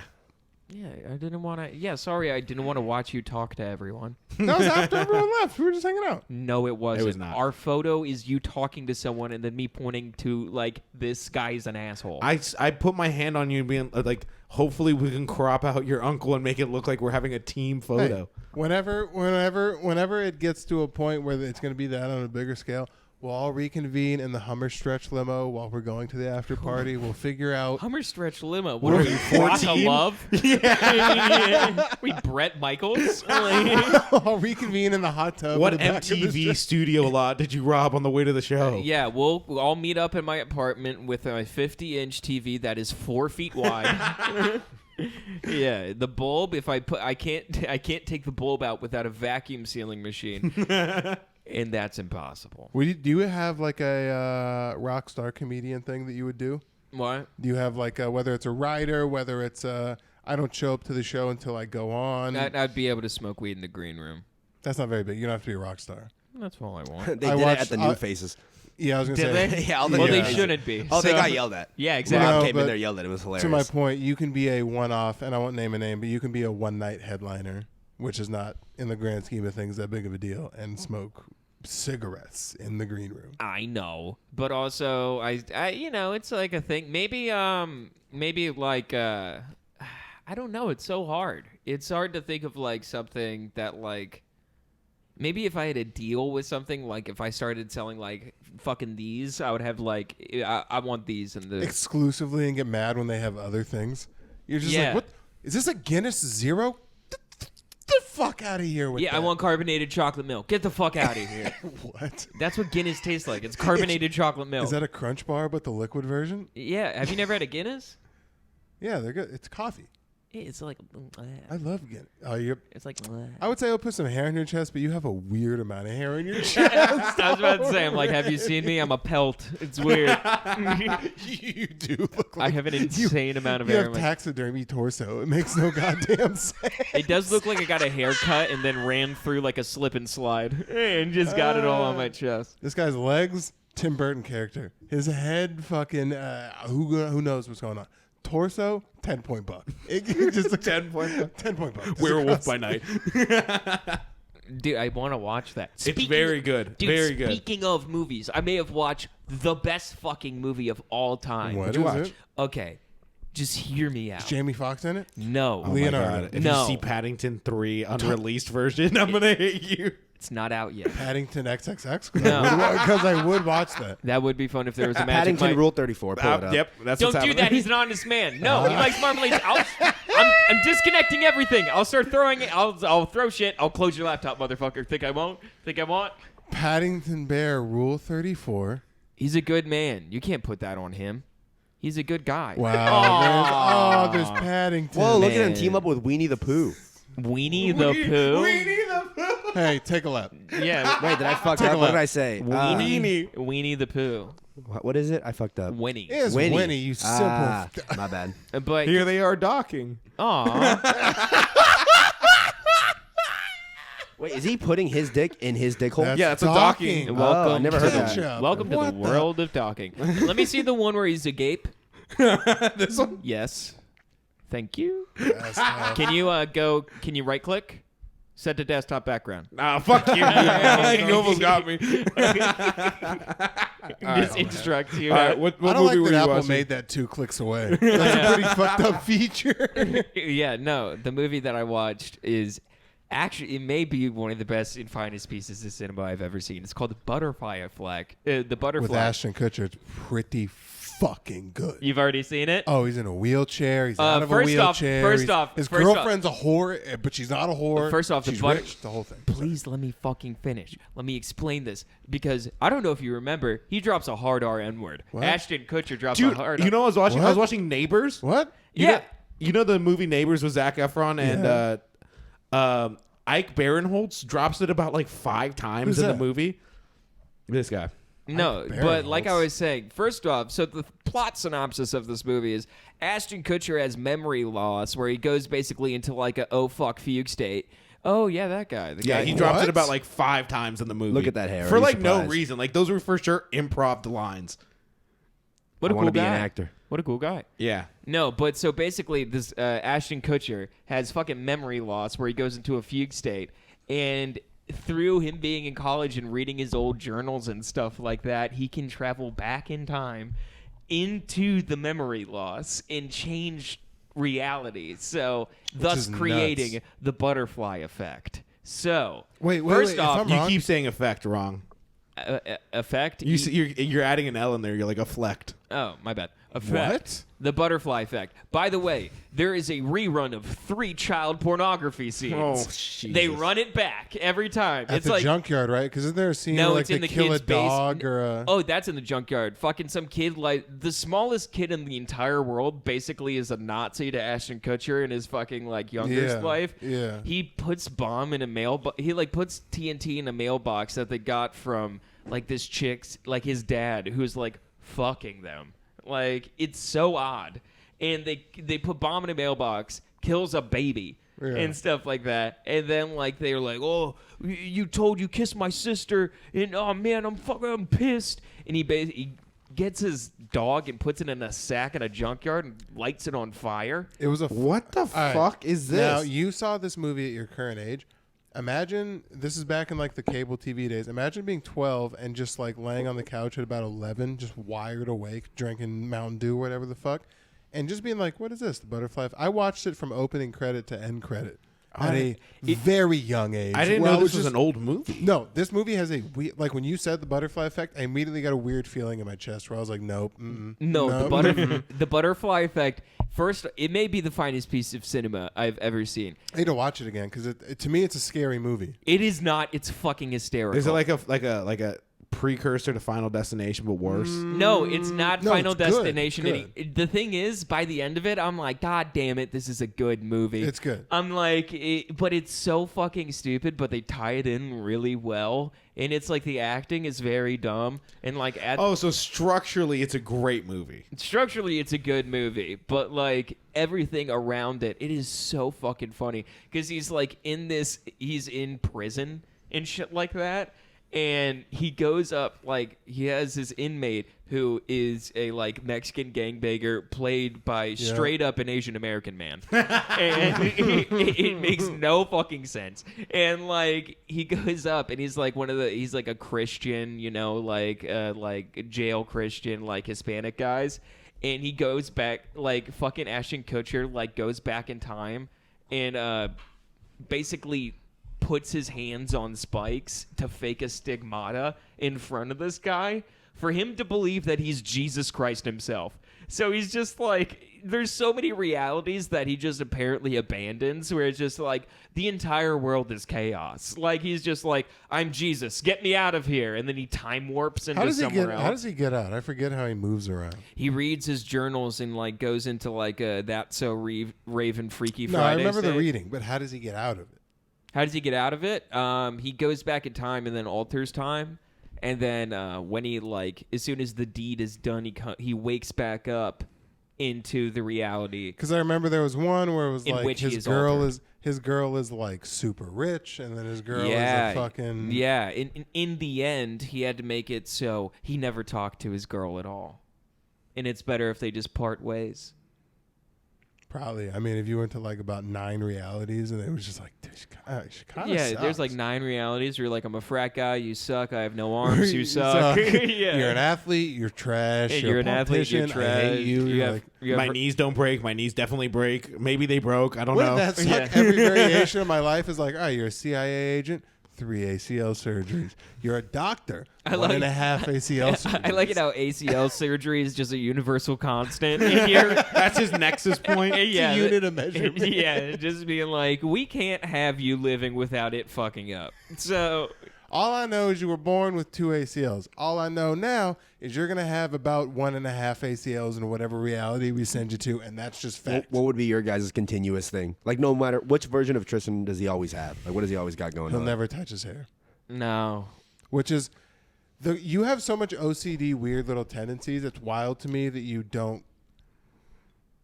Yeah, I didn't want to. Yeah, sorry, I didn't want to watch you talk to everyone. That was after everyone left. We were just hanging out. No, it wasn't. not. Our photo is you talking to someone and then me pointing to like this guy's an asshole. I put my hand on you and being like, hopefully we can crop out your uncle and make it look like we're having a team photo. Hey, whenever it gets to a point where it's going to be that on a bigger scale, we'll all reconvene in the Hummer stretch limo while we're going to the after party. We'll figure out. Hummer stretch limo. What What are are you, you, Rock of 14? Love? Yeah. We Brett Michaels. I'll reconvene in the hot tub. What in the back of the MTV stretch- studio lot did you rob on the way to the show? Yeah, we'll all meet up in my apartment with a 50-inch TV that is 4 feet wide. Yeah, the bulb. If I can't take the bulb out without a vacuum sealing machine, and that's impossible. Do you have like a rock star comedian thing that you would do? What? Do you have like whether it's a writer, whether it's I don't show up to the show until I go on? I'd be able to smoke weed in the green room. That's not very big. You don't have to be a rock star. That's all I want. They I did it watched- at the New Faces. Yeah, I was gonna Did say. they? Yeah, all the Well, they guys- shouldn't be. Oh, they So- got yelled at. Yeah, Rob exactly. No, came but in there, yelled at it. It was hilarious. To my point, you can be a one-off, and I won't name a name, but you can be a one-night headliner, which is not, in the grand scheme of things, that big of a deal, and smoke cigarettes in the green room. I know, but also I you know, it's like a thing. Maybe like I don't know. It's so hard. It's hard to think of like something that like maybe if I had a deal with something, like if I started selling like fucking these, I would have like I want these and the Exclusively and get mad when they have other things. You're just Yeah. like, what? Is this a Guinness Zero? The fuck out of here with yeah. that. I want carbonated chocolate milk. Get the fuck out of here. What? That's what Guinness tastes like. It's carbonated chocolate milk. Is that a Crunch Bar, but the liquid version? Yeah. Have you never had a Guinness? Yeah, they're good. It's coffee. It's like I love Guinness. Oh, it's like. I would say I'll put some hair in your chest, but you have a weird amount of hair in your chest. I was about to say, I'm like, have you seen me? I'm a pelt. It's weird. You do look like I have an insane amount of you hair. have in my- taxidermy torso. It makes no goddamn sense. It does look like I got a haircut and then ran through like a slip and slide and just got it all on my chest. This guy's legs, Tim Burton character. His head, fucking who knows what's going on. Torso, 10-point buck. It just 10-point buck. 10-point buck. Werewolf by Night. Dude, I want to watch that. It's very good. Dude, Very good. speaking of movies, I may have watched the best fucking movie of all time. What What'd you is watch? it? Okay, just hear me out. Is Jamie Foxx in it? No, Oh my Leonardo. God. If No. you see Paddington 3 unreleased version, I'm gonna hate you. it's not out yet. Paddington XXX? No. Because I would watch that. That would be fun if there was a magic Paddington mic. Rule 34. Pull it up. Yep, that's Don't what's do happening. that. He's an honest man. No, he likes marmalades. I'm disconnecting everything. I'll start throwing it. I'll throw shit. I'll close your laptop, motherfucker. Think I won't? Think I want? Paddington Bear Rule 34. He's a good man. You can't put that on him. He's a good guy. Wow. There's Paddington. Whoa, look at him Man. team up with Weenie the Pooh. Weenie the Pooh. Hey, take a lap. Yeah. Wait, did I fuck Take a up? What look. did I say? Weenie the Pooh. What is it? I fucked up. Winnie. It's Winnie. Winnie, you simple. My bad. But Here they are docking. aw, Wait, is he putting his dick in his dick hole? Yeah, that's a docking. welcome. I never heard to that. Ketchup. Welcome to What the the- world of talking. Let me see the one where he's agape. This one? Yes. Thank you. Yes, Can you go? Can you right click? Set to desktop background. Ah, fuck you. You almost got me. Just instruct you. All right, what I don't movie like were that you Apple watching? made that 2 clicks away. That's a pretty fucked up feature. Yeah, no. The movie that I watched is actually, it may be one of the best and finest pieces of cinema I've ever seen. It's called The Butterfly Effect. The Butterfly. With Ashton Kutcher, it's pretty fucking good. You've already seen it? Oh, he's in a wheelchair. He's out of a first off- wheelchair. first He's- off- his first girlfriend's a whore, but she's not a whore. First off, the she's butter- rich. The whole thing. Please let me fucking finish. Let me explain this. Because I don't know if you remember, he drops a hard R N-word. What? Ashton Kutcher drops a Dude, hard you know what I was watching? I was What? watching Neighbors. What? Yeah. You know the movie Neighbors with Zac Efron and Ike Barinholtz drops it about like 5 times Who's in the that? movie. This guy. No, Ike but like I Barinholtz. was saying, first off, so the plot synopsis of this movie is Ashton Kutcher has memory loss where he goes basically into like a oh fuck fugue state. Oh yeah, that guy. The Yeah, guy he who- drops What? it about like 5 times in the movie. Look at that hair. For Are you like no surprised? reason. Like those were for sure improv lines. What I a want cool to be guy. an actor. What a cool guy. Yeah. No, but so basically, this Ashton Kutcher has fucking memory loss where he goes into a fugue state, and through him being in college and reading his old journals and stuff like that, he can travel back in time into the memory loss and change reality. So, thus is creating nuts. the butterfly effect. So, Wait, first if off, I'm You wrong, keep saying effect wrong. effect. You see, you're adding an L in there. You're like a flect. Oh, my bad. Effect. What? The butterfly effect. By the way, there is a rerun of 3 child pornography scenes. Oh, They Jesus. run it back every time. at it's the like junkyard, right? Because isn't there a scene No, where like it's in they the kill a kid's base- dog or a? oh, that's in the junkyard. Fucking some kid, like the smallest kid in the entire world, basically is a Nazi to Ashton Kutcher in his fucking like younger Yeah, life. yeah. He puts bomb in a mail. He like puts TNT in a mailbox that they got from like this chick's like his dad, who's like fucking them. Like it's so odd. And they put bomb in a mailbox, kills a baby. and stuff like that. And then like they were like, "Oh, you told you kissed my sister," and oh man, I'm pissed. And he gets his dog and puts it in a sack in a junkyard and lights it on fire. It was a What the right. fuck is this? Now you saw this movie at your current age. Imagine this is back in like the cable TV days. Imagine being 12 and just like laying on the couch at about 11, just wired awake, drinking Mountain Dew, whatever the fuck, and just being like, "What is this? The Butterfly?" I watched it from opening credit to end credit at a very young age. I didn't Well, know it this was just- an old movie. No, this movie has a like when you said the butterfly effect, I immediately got a weird feeling in my chest where I was like, "Nope, No, nope." the butterfly effect. First, it may be the finest piece of cinema I've ever seen. I need to watch it again because to me it's a scary movie. It is not. It's fucking hysterical. Is it like a precursor to Final Destination but worse? No, it's not No, Final it's good. Destination. Good. The thing is, by the end of it, I'm like, God damn it, this is a good movie. It's good. I'm like, but it's so fucking stupid, but they tie it in really well. And it's like the acting is very dumb. And like, Oh, so structurally, it's a great movie. structurally, it's a good movie. But like, everything around it, it is so fucking funny. Because he's like he's in prison and shit like that. And he goes up, like, he has his inmate who is a, like, Mexican gangbanger played by straight up an Asian American man. And it makes no fucking sense. And, like, he goes up and he's, like, he's, like, a Christian, you know, like jail Christian, like, Hispanic guys. And he goes back, like, fucking Ashton Kutcher, like, goes back in time and basically puts his hands on spikes to fake a stigmata in front of this guy for him to believe that he's Jesus Christ himself. So he's just like, there's so many realities that he just apparently abandons where it's just like the entire world is chaos. Like he's just like, I'm Jesus, get me out of here. And then he time warps into somewhere else. How does he get out? I forget how he moves around. He reads his journals and like goes into like a That's So Raven Freaky No, I Friday remember the state. reading, but how does he get out of it? How does he get out of it? He goes back in time and then alters time, and then when he like, as soon as the deed is done, he wakes back up into the reality. Because I remember there was one where it was In like which he is his girl is like super rich, and then his girl is Yeah, a fucking yeah. In the end, he had to make it so he never talked to his girl at all, and it's better if they just part ways. Probably. I mean, if you went to like about 9 realities, and it was just like, dude, she kind of Yeah, sucks. there's like 9 realities where you're like, I'm a frat guy, you suck, I have no arms, you suck. suck. Yeah. You're an athlete. You're trash. Yeah, you're you're a an athlete, you're politician, I trash. hate you. You You're have- like, you have- My knees don't break. My knees definitely break. Maybe they broke. I don't wouldn't know. that suck? Yeah. Every variation of my life is like, all right, you're a CIA agent, 3 ACL surgeries. You're a doctor, I 1.5 like- ACL surgeries. I like it how ACL surgery is just a universal constant. And you're, That's his nexus point. yeah, unit of measurement. yeah, just being like, we can't have you living without it fucking up. So, All I know is you were born with 2 ACLs. All I know now is you're going to have about 1.5 ACLs in whatever reality we send you to, and that's just fact. What would be your guys' continuous thing? Like, no matter which version of Tristan does he always have? Like, what does he always got going He'll on? never touch his hair. no. Which is, you have so much OCD weird little tendencies. It's wild to me that you don't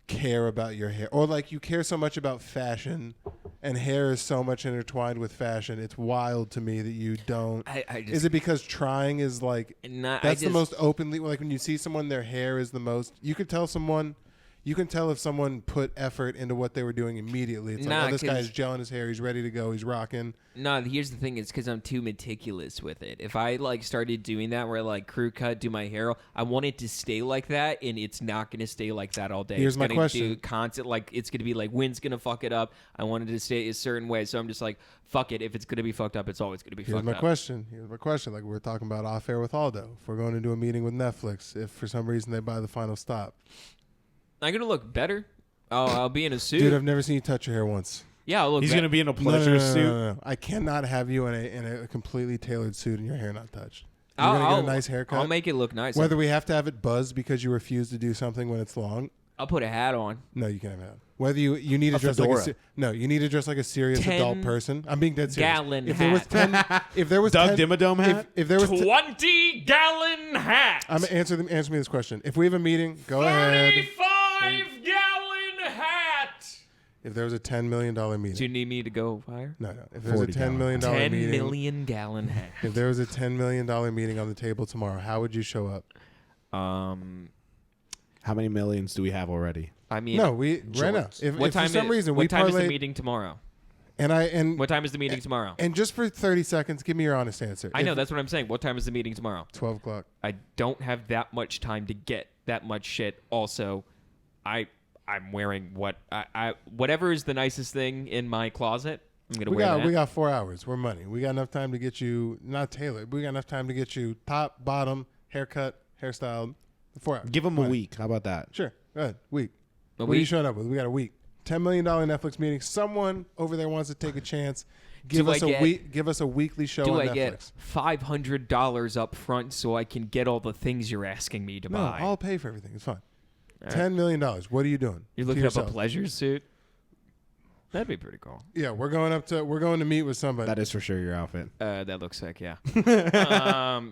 care about your hair. Or like you care so much about fashion, and hair is so much intertwined with fashion. It's wild to me that you don't. I just, Is it because trying is like, not, that's the just- most openly, like when you see someone, their hair is the most, you can tell if someone put effort into what they were doing immediately. It's Nah, like, oh, this 'cause- guy's gelling his hair. He's ready to go. He's rocking. No, here's the thing. It's because I'm too meticulous with it. If I like started doing that, where I like crew cut, do my hair, I want it to stay like that, and it's not going to stay like that all day. Here's it's my gonna question. Do constant, like it's going to be like wind's going to fuck it up. I wanted to stay a certain way, so I'm just like, fuck it. If it's going to be fucked up, it's always going to be Here's fucked my up. question. Like we were talking about off air with Aldo. If we're going to do a meeting with Netflix, if for some reason they buy the final stop, I'm going to look better. I'll be in a suit. dude, I've never seen you touch your hair once. Yeah, I'll look. He's better. gonna be in a No, pleasure suit. no. I cannot have you in a completely tailored suit and your hair not touched. You're gonna I'll get a nice haircut. I'll make it look nice. Whether we have to have it buzzed because you refuse to do something when it's long. I'll put a hat on. No, you can't have that. Whether you need to A dress fedora. like you need to dress like a serious 10 adult person. I'm being dead serious. gallon if there was hat. 10, if there was Doug 10, Dimmadome hat? if there was 20-gallon hat. answer me this question. If we have a meeting, go ahead. 35-gallon hat. If there was a $10 million meeting. Do you need me to go higher? No. If there's a 40 $10 million 10 meeting. million gallon hat. If there was a $10 million meeting on the table tomorrow, how would you show up? How many millions do we have already? I mean, No, right now. If what for time some reason what we time is the parlay meeting tomorrow? and What time is the meeting tomorrow? and just for 30 seconds, give me your honest answer. I know, that's what I'm saying. What time is the meeting tomorrow? 12 o'clock. I don't have that much time to get that much shit. Also, I'm wearing whatever is the nicest thing in my closet. I'm gonna wear that. We got 4 hours. We're money. We got enough time to get you not tailored. But we got enough time to get you top, bottom, haircut, hairstyled. 4 hours. Give them Go a ahead. week. How about that? Sure. Go ahead. Week. A What are you week? showing up with? We got a week. $10 million Netflix meeting. Someone over there wants to take a chance. Give Do us I a get- week. Give us a weekly show Do on I Netflix. get $500 up front so I can get all the things you're asking me to No, buy? I'll pay for everything. It's fine. All $10 million. What are you doing? You're to looking up a yourself? pleasure suit? That'd be pretty cool. Yeah, we're going to meet with somebody. That is for sure your outfit. That looks sick, yeah.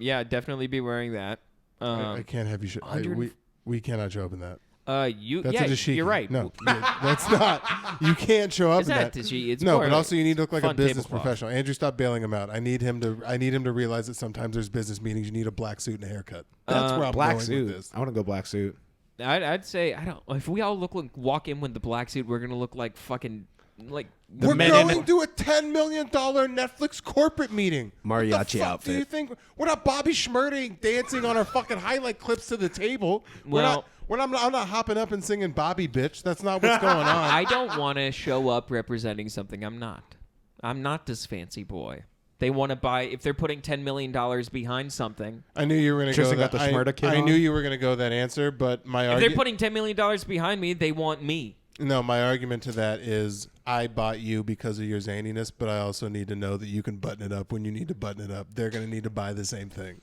Yeah, definitely be wearing that. I can't have you. We cannot show up in that. That's yeah, a dashiki. you're right. No, that's not. You can't show up It's in not that. dashiki, it's no, more but like also you need to look like a fun business tablecloth. professional. Andrew, stop bailing him out. I need him to realize that sometimes there's business meetings. You need a black suit and a haircut. That's where I'm Black going suit. with this. I want to go black suit. I'd say I don't. If we all walk in with the black suit, we're gonna look like fucking like The We're men in going it. to a $10 million Netflix corporate meeting. What the Mariachi fuck outfit. Do you think we're not Bobby Schmurda dancing on our fucking highlight clips to the table? Well- I'm not hopping up and singing Bobby bitch. That's not what's going on. I don't want to show up representing something I'm not. I'm not this fancy boy. They want to buy if they're putting $10 million behind something. I knew you were going to go Tristan that. got the Schmurda kid I on? knew you were going to go that answer, but my If argument. they're putting $10 million behind me, they want me. No, my argument to that is I bought you because of your zaniness, but I also need to know that you can button it up when you need to button it up. They're going to need to buy the same thing.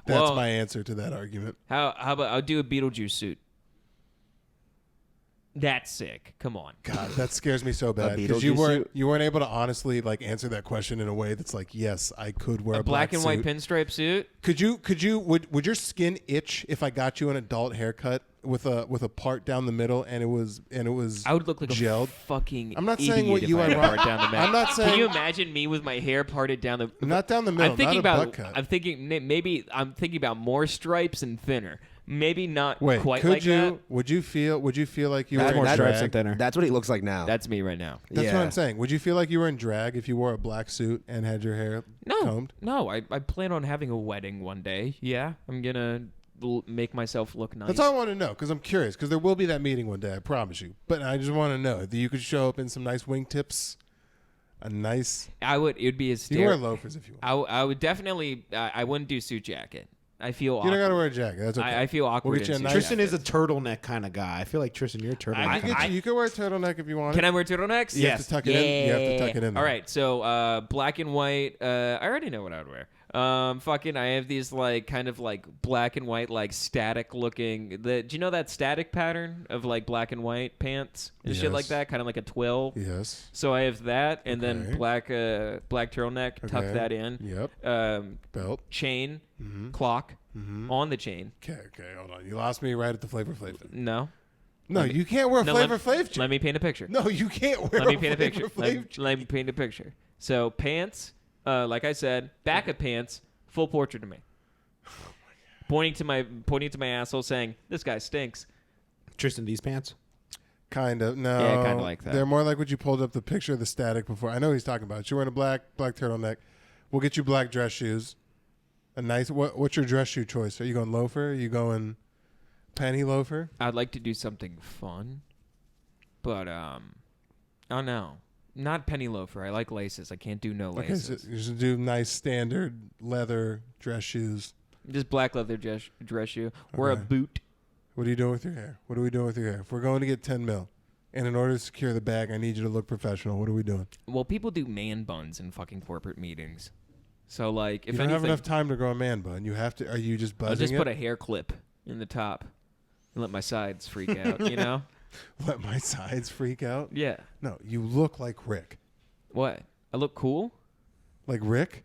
That's Well- my answer to that argument. How about I'll do a Beetlejuice suit? That's sick. Come on. God, that scares me so bad because Beetlejuice you weren't able to honestly like answer that question in a way that's like, yes, I could wear a Black and white suit. pinstripe suit. Would your skin itch if I got you an adult haircut with a part down the middle and it was I would look like gelled? a fucking I'm not idiot saying what if you I had are a part down the middle. I'm not Can saying- you imagine me with my hair parted down the Not down the middle. I'm thinking not a about butt cut. I'm thinking more stripes and thinner. Maybe not Wait, quite could like you? that. Would you feel like you That's were more in stripes drag? and thinner. That's what he looks like now. That's me right now. That's what Yeah. I'm saying. Would you feel like you were in drag if you wore a black suit and had your hair combed? No. I plan on having a wedding one day. Yeah, I'm gonna make myself look nice. That's all I want to know because I'm curious because there will be that meeting one day. I promise you. But I just want to know if you could show up in some nice wingtips, a nice. I would. It would be You can wear hysterical. loafers if you want. I would definitely. I wouldn't do suit jacket. I feel. You Awkward. don't got to wear a jacket. That's okay. I feel awkward. We'll get you in a suit nice- Tristan is a jackets. turtleneck kind of guy. I feel like Tristan, you're a turtleneck. I can get you. You can wear a turtleneck if you want. Can I wear turtlenecks? You have to tuck it in. You have to tuck it in. All there. right, so black and white. I already know what I would wear. Fucking, I have these like kind of like black and white, like static looking. Do you know that static pattern of like black and white pants and shit like Yes. that? Kind of like a twill. Yes. So I have that, and then Okay. black turtleneck. Tuck Okay. that in. Yep. Belt. Chain, clock on the chain. Okay. Hold on. You lost me right at the Flavor Flav. No, No, you can't wear a no. Flavor Flav. Let me paint a picture. No, you can't wear. Let me paint a picture. Flavor Flav. Let me paint a picture. So pants, like I said, back of pants, full portrait of me. Pointing to my asshole, saying, "This guy stinks." Tristan, these pants? Kind of. No. Yeah, kinda like that. They're more like what you pulled up the picture of the static before. I know what he's talking about. You're wearing a black turtleneck. We'll get you black dress shoes. A nice. What's your dress shoe choice? Are you going loafer? Are you going penny loafer? I'd like to do something fun, but oh no, not penny loafer. I like laces. I can't do no Okay, so laces. you should do nice standard leather dress shoes. Just black leather dress shoe. Wear a Okay. boot. What are you doing with your hair? What are we doing with your hair? If we're going to get 10 mil, and in order to secure the bag, I need you to look professional. What are we doing? Well, people do man buns in fucking corporate meetings. So like, if You don't have anything, enough time to grow a man bun. You have to. Are you just buzzing I'll just it? put a hair clip in the top and let my sides freak out. You know? Let my sides freak out. Yeah. No, you look like Rick. What? I look cool? Like Rick?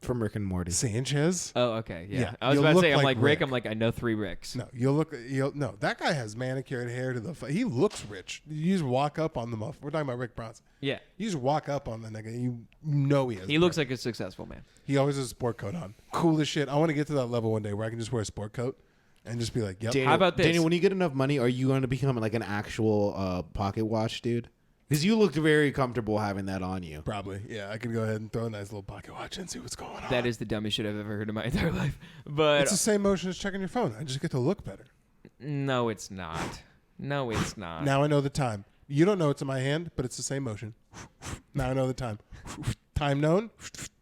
From Rick and Morty. Sanchez. Oh, okay. Yeah. Yeah, I was you'll about to look say, I'm like like Rick. Rick. I'm like, I know 3 Ricks. No, no, that guy has manicured hair to the. He looks rich. You just walk up on the muff. We're talking about Rick Bronson. Yeah. You just walk up on the nigga, and you know he has. He looks like a successful man. He always has a sport coat on. Cool as shit. I want to get to that level one day where I can just wear a sport coat and just be like, yep. Daniel, How about this? Daniel, when you get enough money, are you going to become like an actual pocket watch dude? Because you looked very comfortable having that on you. Probably. Yeah, I could go ahead and throw a nice little pocket watch and see what's going on. That is the dumbest shit I've ever heard in my entire life. But It's the same motion as checking your phone. I just get to look better. no, it's not. No, it's not. Now I know the time. You don't know it's in my hand, but it's the same motion. Now I know the time. Time known.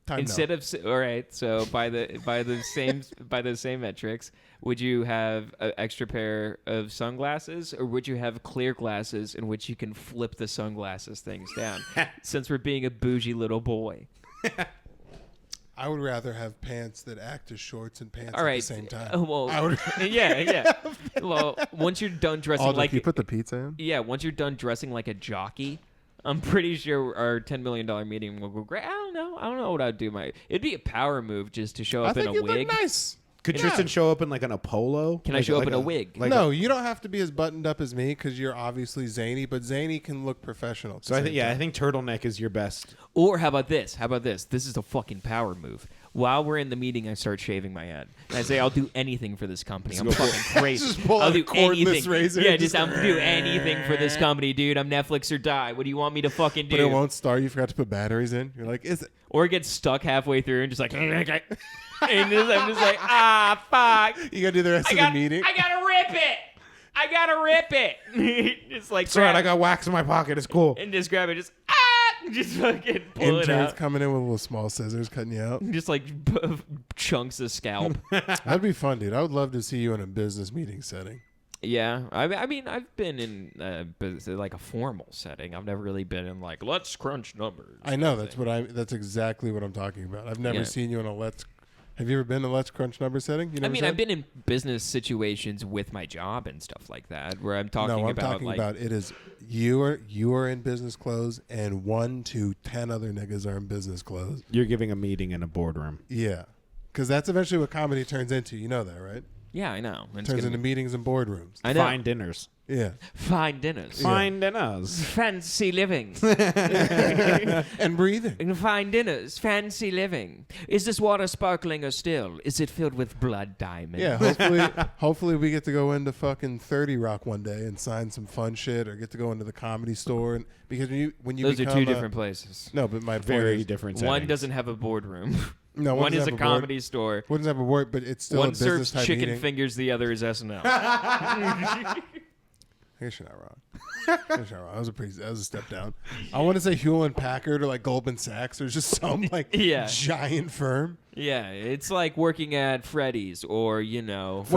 Time Instead known. of all right, so by the same metrics, would you have an extra pair of sunglasses, or would you have clear glasses in which you can flip the sunglasses things down? Since we're being a bougie little boy. I would rather have pants that act as shorts and pants All right. at the same time. Well, I would. yeah. Well, once you're done dressing Alden, like can you put the pizza in? yeah, once you're done dressing like a jockey, I'm pretty sure our $10 million meeting will go great. I don't know what I'd do. It'd be a power move just to show I up in think a you'd wig. look nice. Could Yeah. Tristan show up in like a polo? Can I show up in a wig? No, you don't have to be as buttoned up as me because you're obviously zany, but zany can look professional. at the So I same think I time. think turtleneck is your best. Or how about this? This is a fucking power move. While we're in the meeting, I start shaving my head. And I say, I'll do anything for this company. I'm fucking crazy. Just pull I'll out do a cordless anything. razor Yeah, and just just I'll do anything for this company, dude. I'm Netflix or die. What do you want me to fucking do? But it won't start. You forgot to put batteries in. You're like, is it? Or get stuck halfway through and just like, and I'm just like, fuck. You gotta do the rest of the meeting. I gotta rip it. Just like It's all right. grab- I got wax in my pocket. It's cool. and just grab it. Just fucking pull it Interns out. coming in with little small scissors cutting you out. Just like chunks of scalp. That'd be fun, dude. I would love to see you in a business meeting setting. Yeah, I mean, I've been in like a formal setting. I've never really been in like let's crunch numbers. I know that's exactly what I'm talking about. I've never Yeah. seen you in a let's. Have you ever been in a let's crunch number setting? You I never mean, said? I've been in business situations with my job and stuff like that, where I'm talking No, I'm about talking like about it is you are in business clothes and 1 to 10 other niggas are in business clothes. You're giving a meeting in a boardroom. Yeah, because that's eventually what comedy turns into. You know that, right? yeah, I know. And it's Turns gonna into meetings and boardrooms. I know. Fine dinners. Yeah, Fine dinners. Fine dinners. Fancy living. and breathing. Fine dinners. Fancy living. Is this water sparkling or still? Is it filled with blood diamonds? Yeah, hopefully we get to go into fucking 30 Rock one day and sign some fun shit, or get to go into the Comedy Store. And because when you Those are become two different places. No, but my point Very is, different. One settings. doesn't have a boardroom. no, One is doesn't a have board- comedy store. One doesn't have a word, but it's still a One business serves type chicken meeting. fingers. The other is SNL. I guess you're not wrong. I guess you're not wrong. That was a step down. I want to say Hewlett Packard or like Goldman Sachs. There's just some like Yeah. giant firm. Yeah, it's like working at Freddy's or One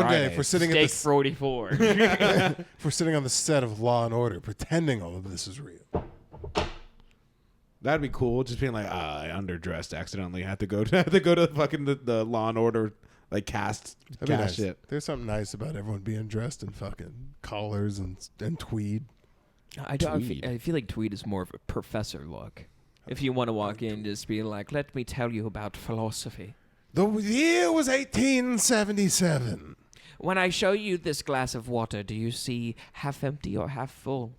day, if we're sitting Steak at the 44. if we're sitting on the set of Law and Order, pretending all of this is real. That'd be cool. Just being like, I underdressed accidentally. Have to go to fucking the Law and Order like cast That'd be nice. shit. There's something nice about everyone being dressed in fucking collars and tweed. I feel like tweed is more of a professor look. If you want to walk in, just be like, let me tell you about philosophy. The year was 1877. When I show you this glass of water, do you see half empty or half full?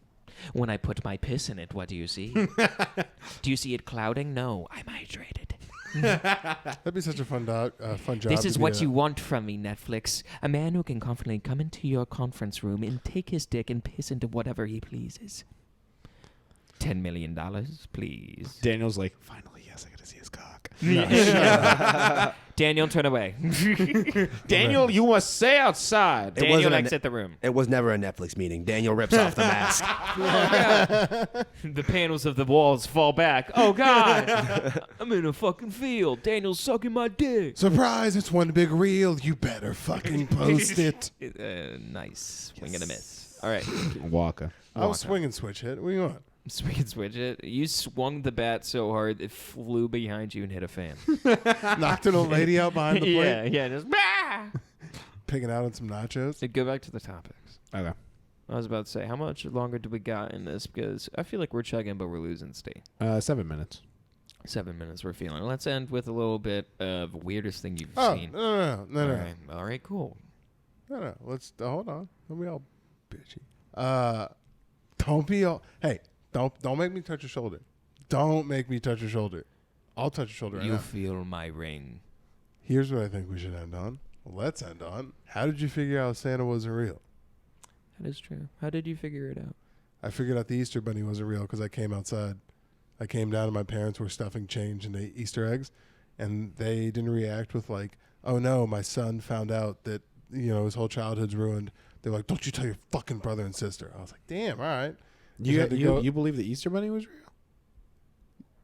When I put my piss in it, what do you see? Do you see it clouding? No, I'm hydrated. That'd be such a fun job. This is to be what a- you want from me, Netflix. A man who can confidently come into your conference room and take his dick and piss into whatever he pleases. $10 million, please. Daniel's like, finally, yes, I got to see his cock. Daniel, turn away. Daniel, you must stay outside. It Daniel wasn't a exit the room. It was never a Netflix meeting. Daniel rips off the mask. The panels of the walls fall back. Oh, God. I'm in a fucking field. Daniel's sucking my dick. Surprise! It's one big reel. You better fucking post it. Nice. Swing and a miss. All right. Waka. I was swing and switch hit. What do you want? Swing and switch it. You swung the bat so hard it flew behind you and hit a fan. Knocked an old lady out behind the plate. yeah. Just bah! Picking out on some nachos. Go back to the topics. Okay. I was about to say, how much longer do we got in this? Because I feel like we're chugging, but we're losing steam. 7 minutes. 7 minutes we're feeling. Let's end with a little bit of weirdest thing you've Oh, seen. no. All right, cool. No. Let's hold on. Don't be all bitchy. Don't be all. Hey, don't make me touch your shoulder. Don't make me touch your shoulder. I'll touch your shoulder right You now. feel my ring. Here's what I think we should end on. Let's end on. How did you figure out Santa wasn't real? That is true. How did you figure it out? I figured out the Easter Bunny wasn't real because I came outside. I came down and my parents were stuffing change into Easter eggs, and they didn't react with like, "Oh no, my son found out that his whole childhood's ruined." They're like, "Don't you tell your fucking brother and sister." I was like, "Damn, all right." You had to go- you believe the Easter Bunny was real?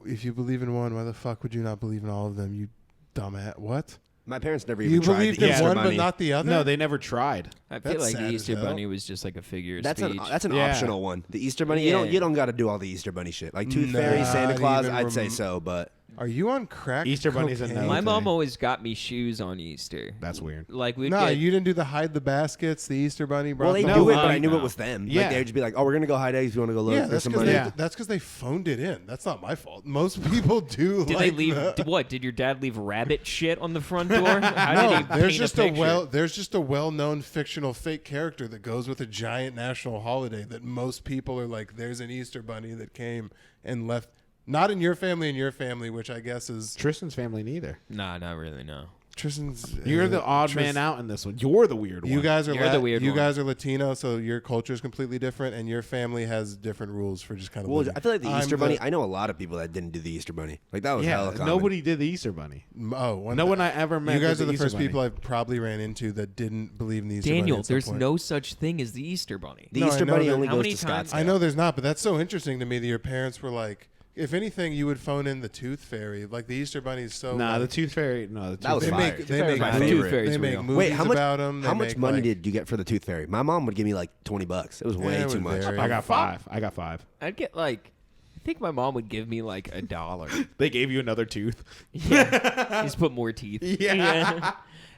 If you believe in one, why the fuck would you not believe in all of them? You dumbass. What? My parents never even You tried believed the in Easter one Bunny. but not the other? No, they never tried. I feel That's like sad the as Easter hell. Bunny was just like a figure of That's speech. an Yeah. optional one. The Easter Bunny, Yeah. you don't got to do all the Easter Bunny shit. Like Tooth Fairy, Not Santa Claus, even I'd say so, but Are you on crack? Easter Bunny's a cocaine? no. My Okay. mom always got me shoes on Easter. That's weird. Like we'd No, get, you didn't do the hide the baskets. The Easter Bunny brought well, they the do whole- it, but I I knew know. it was them. Yeah. Like they'd just be like, "Oh, we're gonna go hide eggs. You want to go look Yeah, for that's some because money?" they phoned it in. That's not my fault. Most people do. Did like they leave? that. What? Did your dad leave rabbit shit on the front door? How No, did he there's paint just a picture? there's just a well-known fictional fake character that goes with a giant national holiday that most people are like, there's an Easter Bunny that came and left. Not in your family, which I guess is Tristan's family neither. Nah, not really. No. Tristan's. You're the odd man out in this one. You're the weird one. You guys are You're the weird you one. guys are Latino, so your culture is completely different, and your family has different rules for just kind of. Well, living. I feel like the I'm Easter Bunny. I know a lot of people that didn't do the Easter Bunny. Like that was hella Yeah, common. nobody did the Easter Bunny. no one I ever met. You guys did are the Easter first Bunny. people I've probably ran into that didn't believe in the Easter Bunny. Daniel, at some there's point. no such thing as the Easter Bunny. The No, I Easter know Bunny that- only How goes many to times- Scottsdale. I know there's not, but that's so interesting to me that your parents were like, if anything, you would phone in the Tooth Fairy. Like the Easter Bunny is so. Nah, the like, Tooth Fairy. No, the Tooth That was they Fairy. fire. make Tooth Fairy's my movies- favorite. Tooth Fairy's they make real. movies Wait, how much? about them. How much money did you get for the Tooth Fairy? My mom would give me like $20. It was way it too would much. vary. I got five. I got five. I'd get like, I think my mom would give me like $1. They gave you another tooth. Yeah, just put more teeth. Yeah.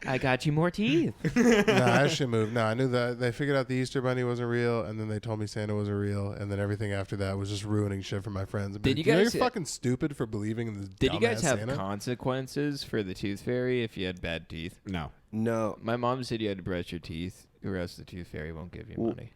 I got you more teeth. Nah, I should move. No, I knew that they figured out the Easter Bunny wasn't real, and then they told me Santa wasn't real, and then everything after that was just ruining shit for my friends. And Did being, you know guys- you're fucking stupid for believing in this. Did you guys dumbass have Santa? consequences for the Tooth Fairy if you had bad teeth? No. No, My mom said you had to brush your teeth, or else the Tooth Fairy won't give you Well, money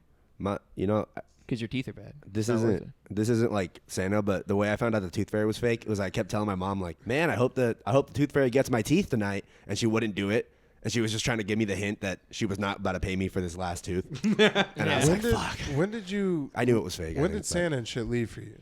because your teeth are bad. this It's not worth isn't like Santa, but the way I found out the Tooth Fairy was fake was I kept telling my mom like, "Man, I hope the Tooth Fairy gets my teeth tonight," and she wouldn't do it. And she was just trying to give me the hint that she was not about to pay me for this last tooth. And I was When like, did, "Fuck!" when did you? I knew it was fake. I When knew, did but- Santa and shit leave for you?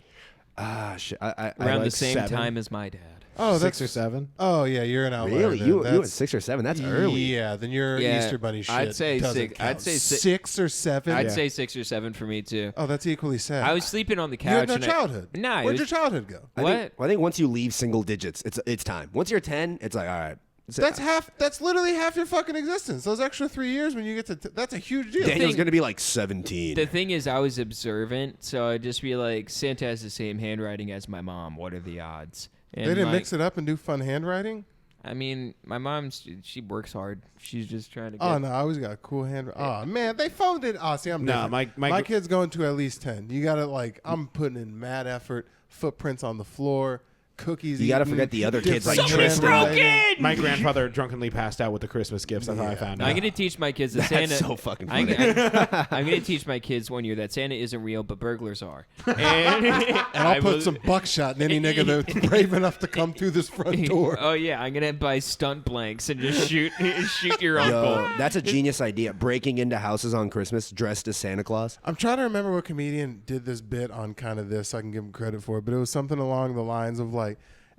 Ah, shit. Around like the same 7. time as my dad. Oh, 6 or 7. Oh yeah, you're an outlier. Really? then. You were That's- 6 or 7? That's early. Yeah, then your Yeah, Easter Bunny shit. I'd say doesn't six- I'd count. say 6 or 7. I'd say 6 or 7 for me too. Oh, that's equally sad. I was sleeping on the You had couch. no and childhood. Nah, it Where'd your was- childhood go? What? I think once you leave single digits, it's time. Once you're 10, it's like, all right. That's half. That's literally half your fucking existence. Those extra 3 years when you get to. That's a huge deal. Daniel's thing- going to be like 17. The thing is, I was observant, so I'd just be like, Santa has the same handwriting as my mom. What are the odds? And They didn't my- mix it up and do fun handwriting. I mean, my mom, she works hard. She's just trying to get. Oh no, I always got a cool handwriting. Oh man, they phoned it. Oh, see, I'm Nah, different. my my gr- kid's going to at least 10. You gotta like. I'm putting in mad effort. Footprints on the floor. Cookies. You gotta eaten, forget the other kids, like different Tristan. handwriting. My grandfather drunkenly passed out with the Christmas gifts. That's how I Yeah. found I'm out. gonna teach my kids that That's Santa. so fucking I'm, funny. I'm gonna teach my kids 1 year that Santa isn't real, but burglars are. And, And I'll put some buckshot in any nigga that's brave enough to come through this front door. Oh yeah, I'm gonna buy stunt blanks and just shoot your Yo, uncle. that's a genius idea. Breaking into houses on Christmas dressed as Santa Claus. I'm trying to remember what comedian did this bit on kind of this. So I can give him credit for it, but it was something along the lines of like,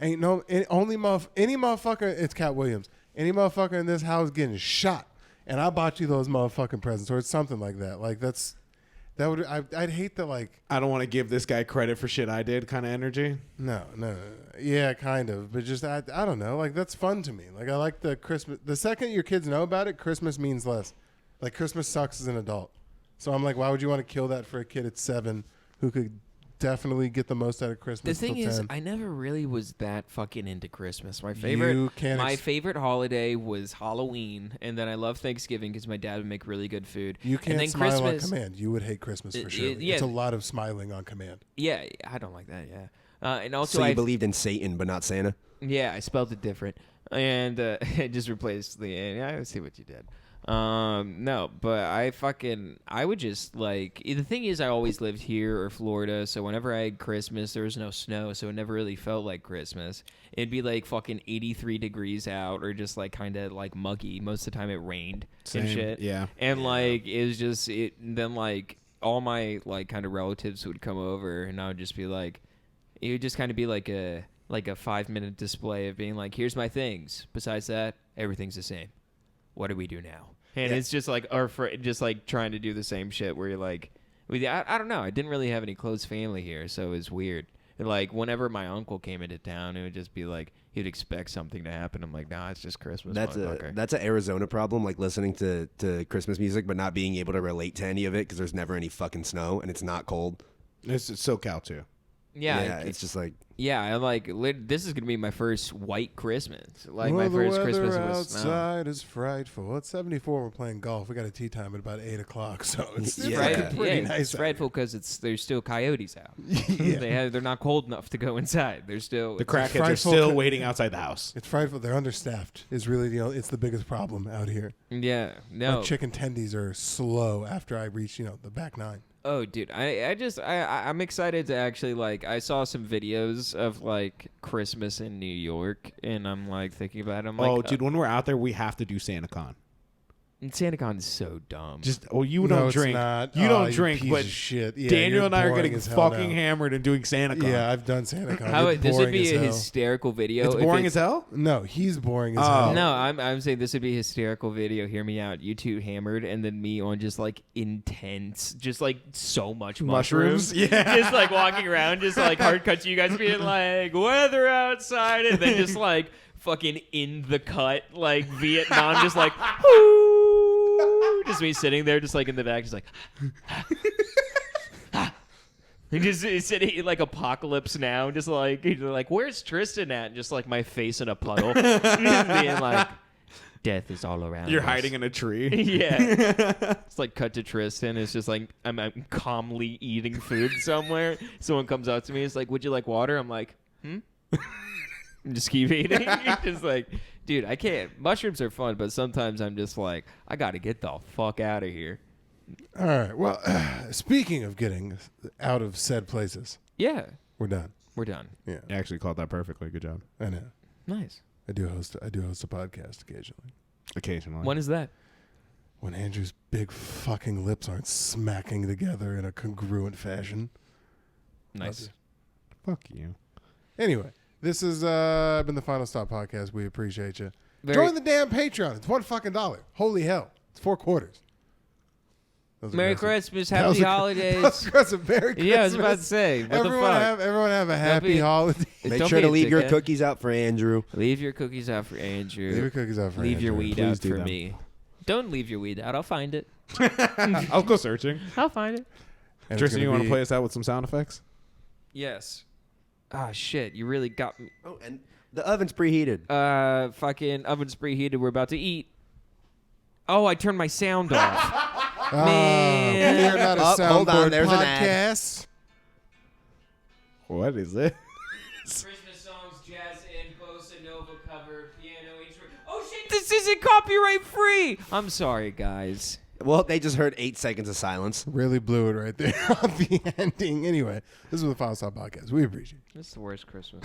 any motherfucker. It's Cat Williams. Any motherfucker in this house getting shot, and I bought you those motherfucking presents, or it's something like that. Like that would. I'd hate that. Like I don't want to give this guy credit for shit I did kind of energy. no, yeah, kind of, but just I don't know. Like that's fun to me. Like I like the Christmas. The second your kids know about it, Christmas means less. Like Christmas sucks as an adult. So I'm like, why would you want to kill that for a kid at 7 who could definitely get the most out of The Christmas? thing till is, 10? I never really was that fucking into Christmas. My You favorite, can't my ex- favorite holiday was Halloween, and then I love Thanksgiving because my dad would make really good food. You and can't then smile Christmas, on command. You would hate Christmas for sure. yeah. It's a lot of smiling on command. Yeah, I don't like that. Yeah, And also, So you I believed in Satan, but not Santa? yeah, I spelled it different, and I just replaced the. Yeah, I see what you did. No, but I would just like. The thing is, I always lived here or Florida, so whenever I had Christmas, there was no snow, so it never really felt like Christmas. It'd be like fucking 83 degrees out, or just like kind of like muggy. Most of the time, it rained Same, and shit. yeah. And like it was just it. Then like all my like kind of relatives would come over, and I would just be like, it would just kind of be like a 5-minute display of being like, here's my things. Besides that, everything's the same. What do we do now? And Yeah. it's just like, just like trying to do the same shit where you're like, I don't know. I didn't really have any close family here, so it was weird. And like whenever my uncle came into town, it would just be like he'd expect something to happen. I'm like, nah, it's just Christmas. That's motherfucker. that's an Arizona problem, like listening to Christmas music but not being able to relate to any of it because there's never any fucking snow and it's not cold. It's SoCal too. yeah. It's just like Yeah, I'm like, this is gonna be my first white Christmas. Like well, my first the Christmas weather was snow. outside is frightful. It's 74. We're playing golf. We got a tea time at about 8 o'clock, so it's Yeah. fucking pretty yeah, nice. it's out frightful because there's still coyotes out. Yeah. They're not cold enough to go inside. They're still The crackheads are frightful still co- waiting outside the house. It's frightful. They're understaffed. Is really it's the biggest problem out here. yeah no. Our chicken tendies are slow after I reach the back 9. Oh, dude, I'm excited to actually like. I saw some videos of like Christmas in New York, and I'm like thinking about it. I'm like, Dude, when we're out there, we have to do SantaCon. SantaCon is so dumb. You No, don't it's drink. not. You Oh, don't you drink, piece but of shit. Yeah, Daniel you're and I are boring getting as hell fucking now. hammered and doing SantaCon. Yeah, I've done SantaCon. How It's this would boring be as a hell. hysterical video. It's if boring as hell? No, he's boring as Oh. hell. No, I'm saying this would be a hysterical video. Hear me out. You two hammered, and then me on just like intense, just like so much mushrooms. Yeah. Just like walking around, just like hard cut to you guys being like weather outside, and then just like fucking in the cut, like Vietnam, just like whoo, just me sitting there, just like in the back, just like. And just sitting like Apocalypse Now, just like where's Tristan at? And just like my face in a puddle, being like, death is all around. You're us." hiding in a tree. Yeah, it's like cut to Tristan. It's just like I'm calmly eating food somewhere. Someone comes up to me. It's like, "Would you like water?" I'm like, I'm just keep eating. Just like, dude, I can't. Mushrooms are fun, but sometimes I'm just like, I got to get the fuck out of here. All right. Well, speaking of getting out of said places, Yeah, we're done. we're done. Yeah, You actually called that perfectly. Good job. I know. Nice. I do host a podcast occasionally. Occasionally. When is that? When Andrew's big fucking lips aren't smacking together in a congruent fashion. Nice. Fuck you. Anyway, this has been the Final Stop podcast. We appreciate you. Very- Join the damn Patreon. It's $1. Holy hell! It's 4 quarters. That was Merry aggressive. Christmas, That was happy ag- holidays. That was aggressive. Merry Christmas. Yeah, I was about to say, what everyone the fuck? everyone have a happy be- holiday. make Don't sure be to a leave your dickhead. cookies out for Andrew. Leave your cookies out for Andrew. Leave your cookies out for Leave your Andrew. weed Please out do for them. me. Don't leave your weed out. I'll find it. I'll go searching. I'll find it. And it's Tristan, gonna you want to be- play us out with some sound effects? Yes. Ah, shit. You really got me. Oh, and the oven's preheated. Fucking oven's preheated. We're about to eat. Oh, I turned my sound off. Man. We're not a Oh, hold on, soundboard there's an ad. podcast. What is it? Christmas songs, jazz and bossa nova cover, piano intro. Oh shit, this isn't copyright free. I'm sorry, guys. Well, they just heard 8 seconds of silence. Really blew it right there on the ending. Anyway, this is the Final Stop podcast. We appreciate it. This is the worst Christmas.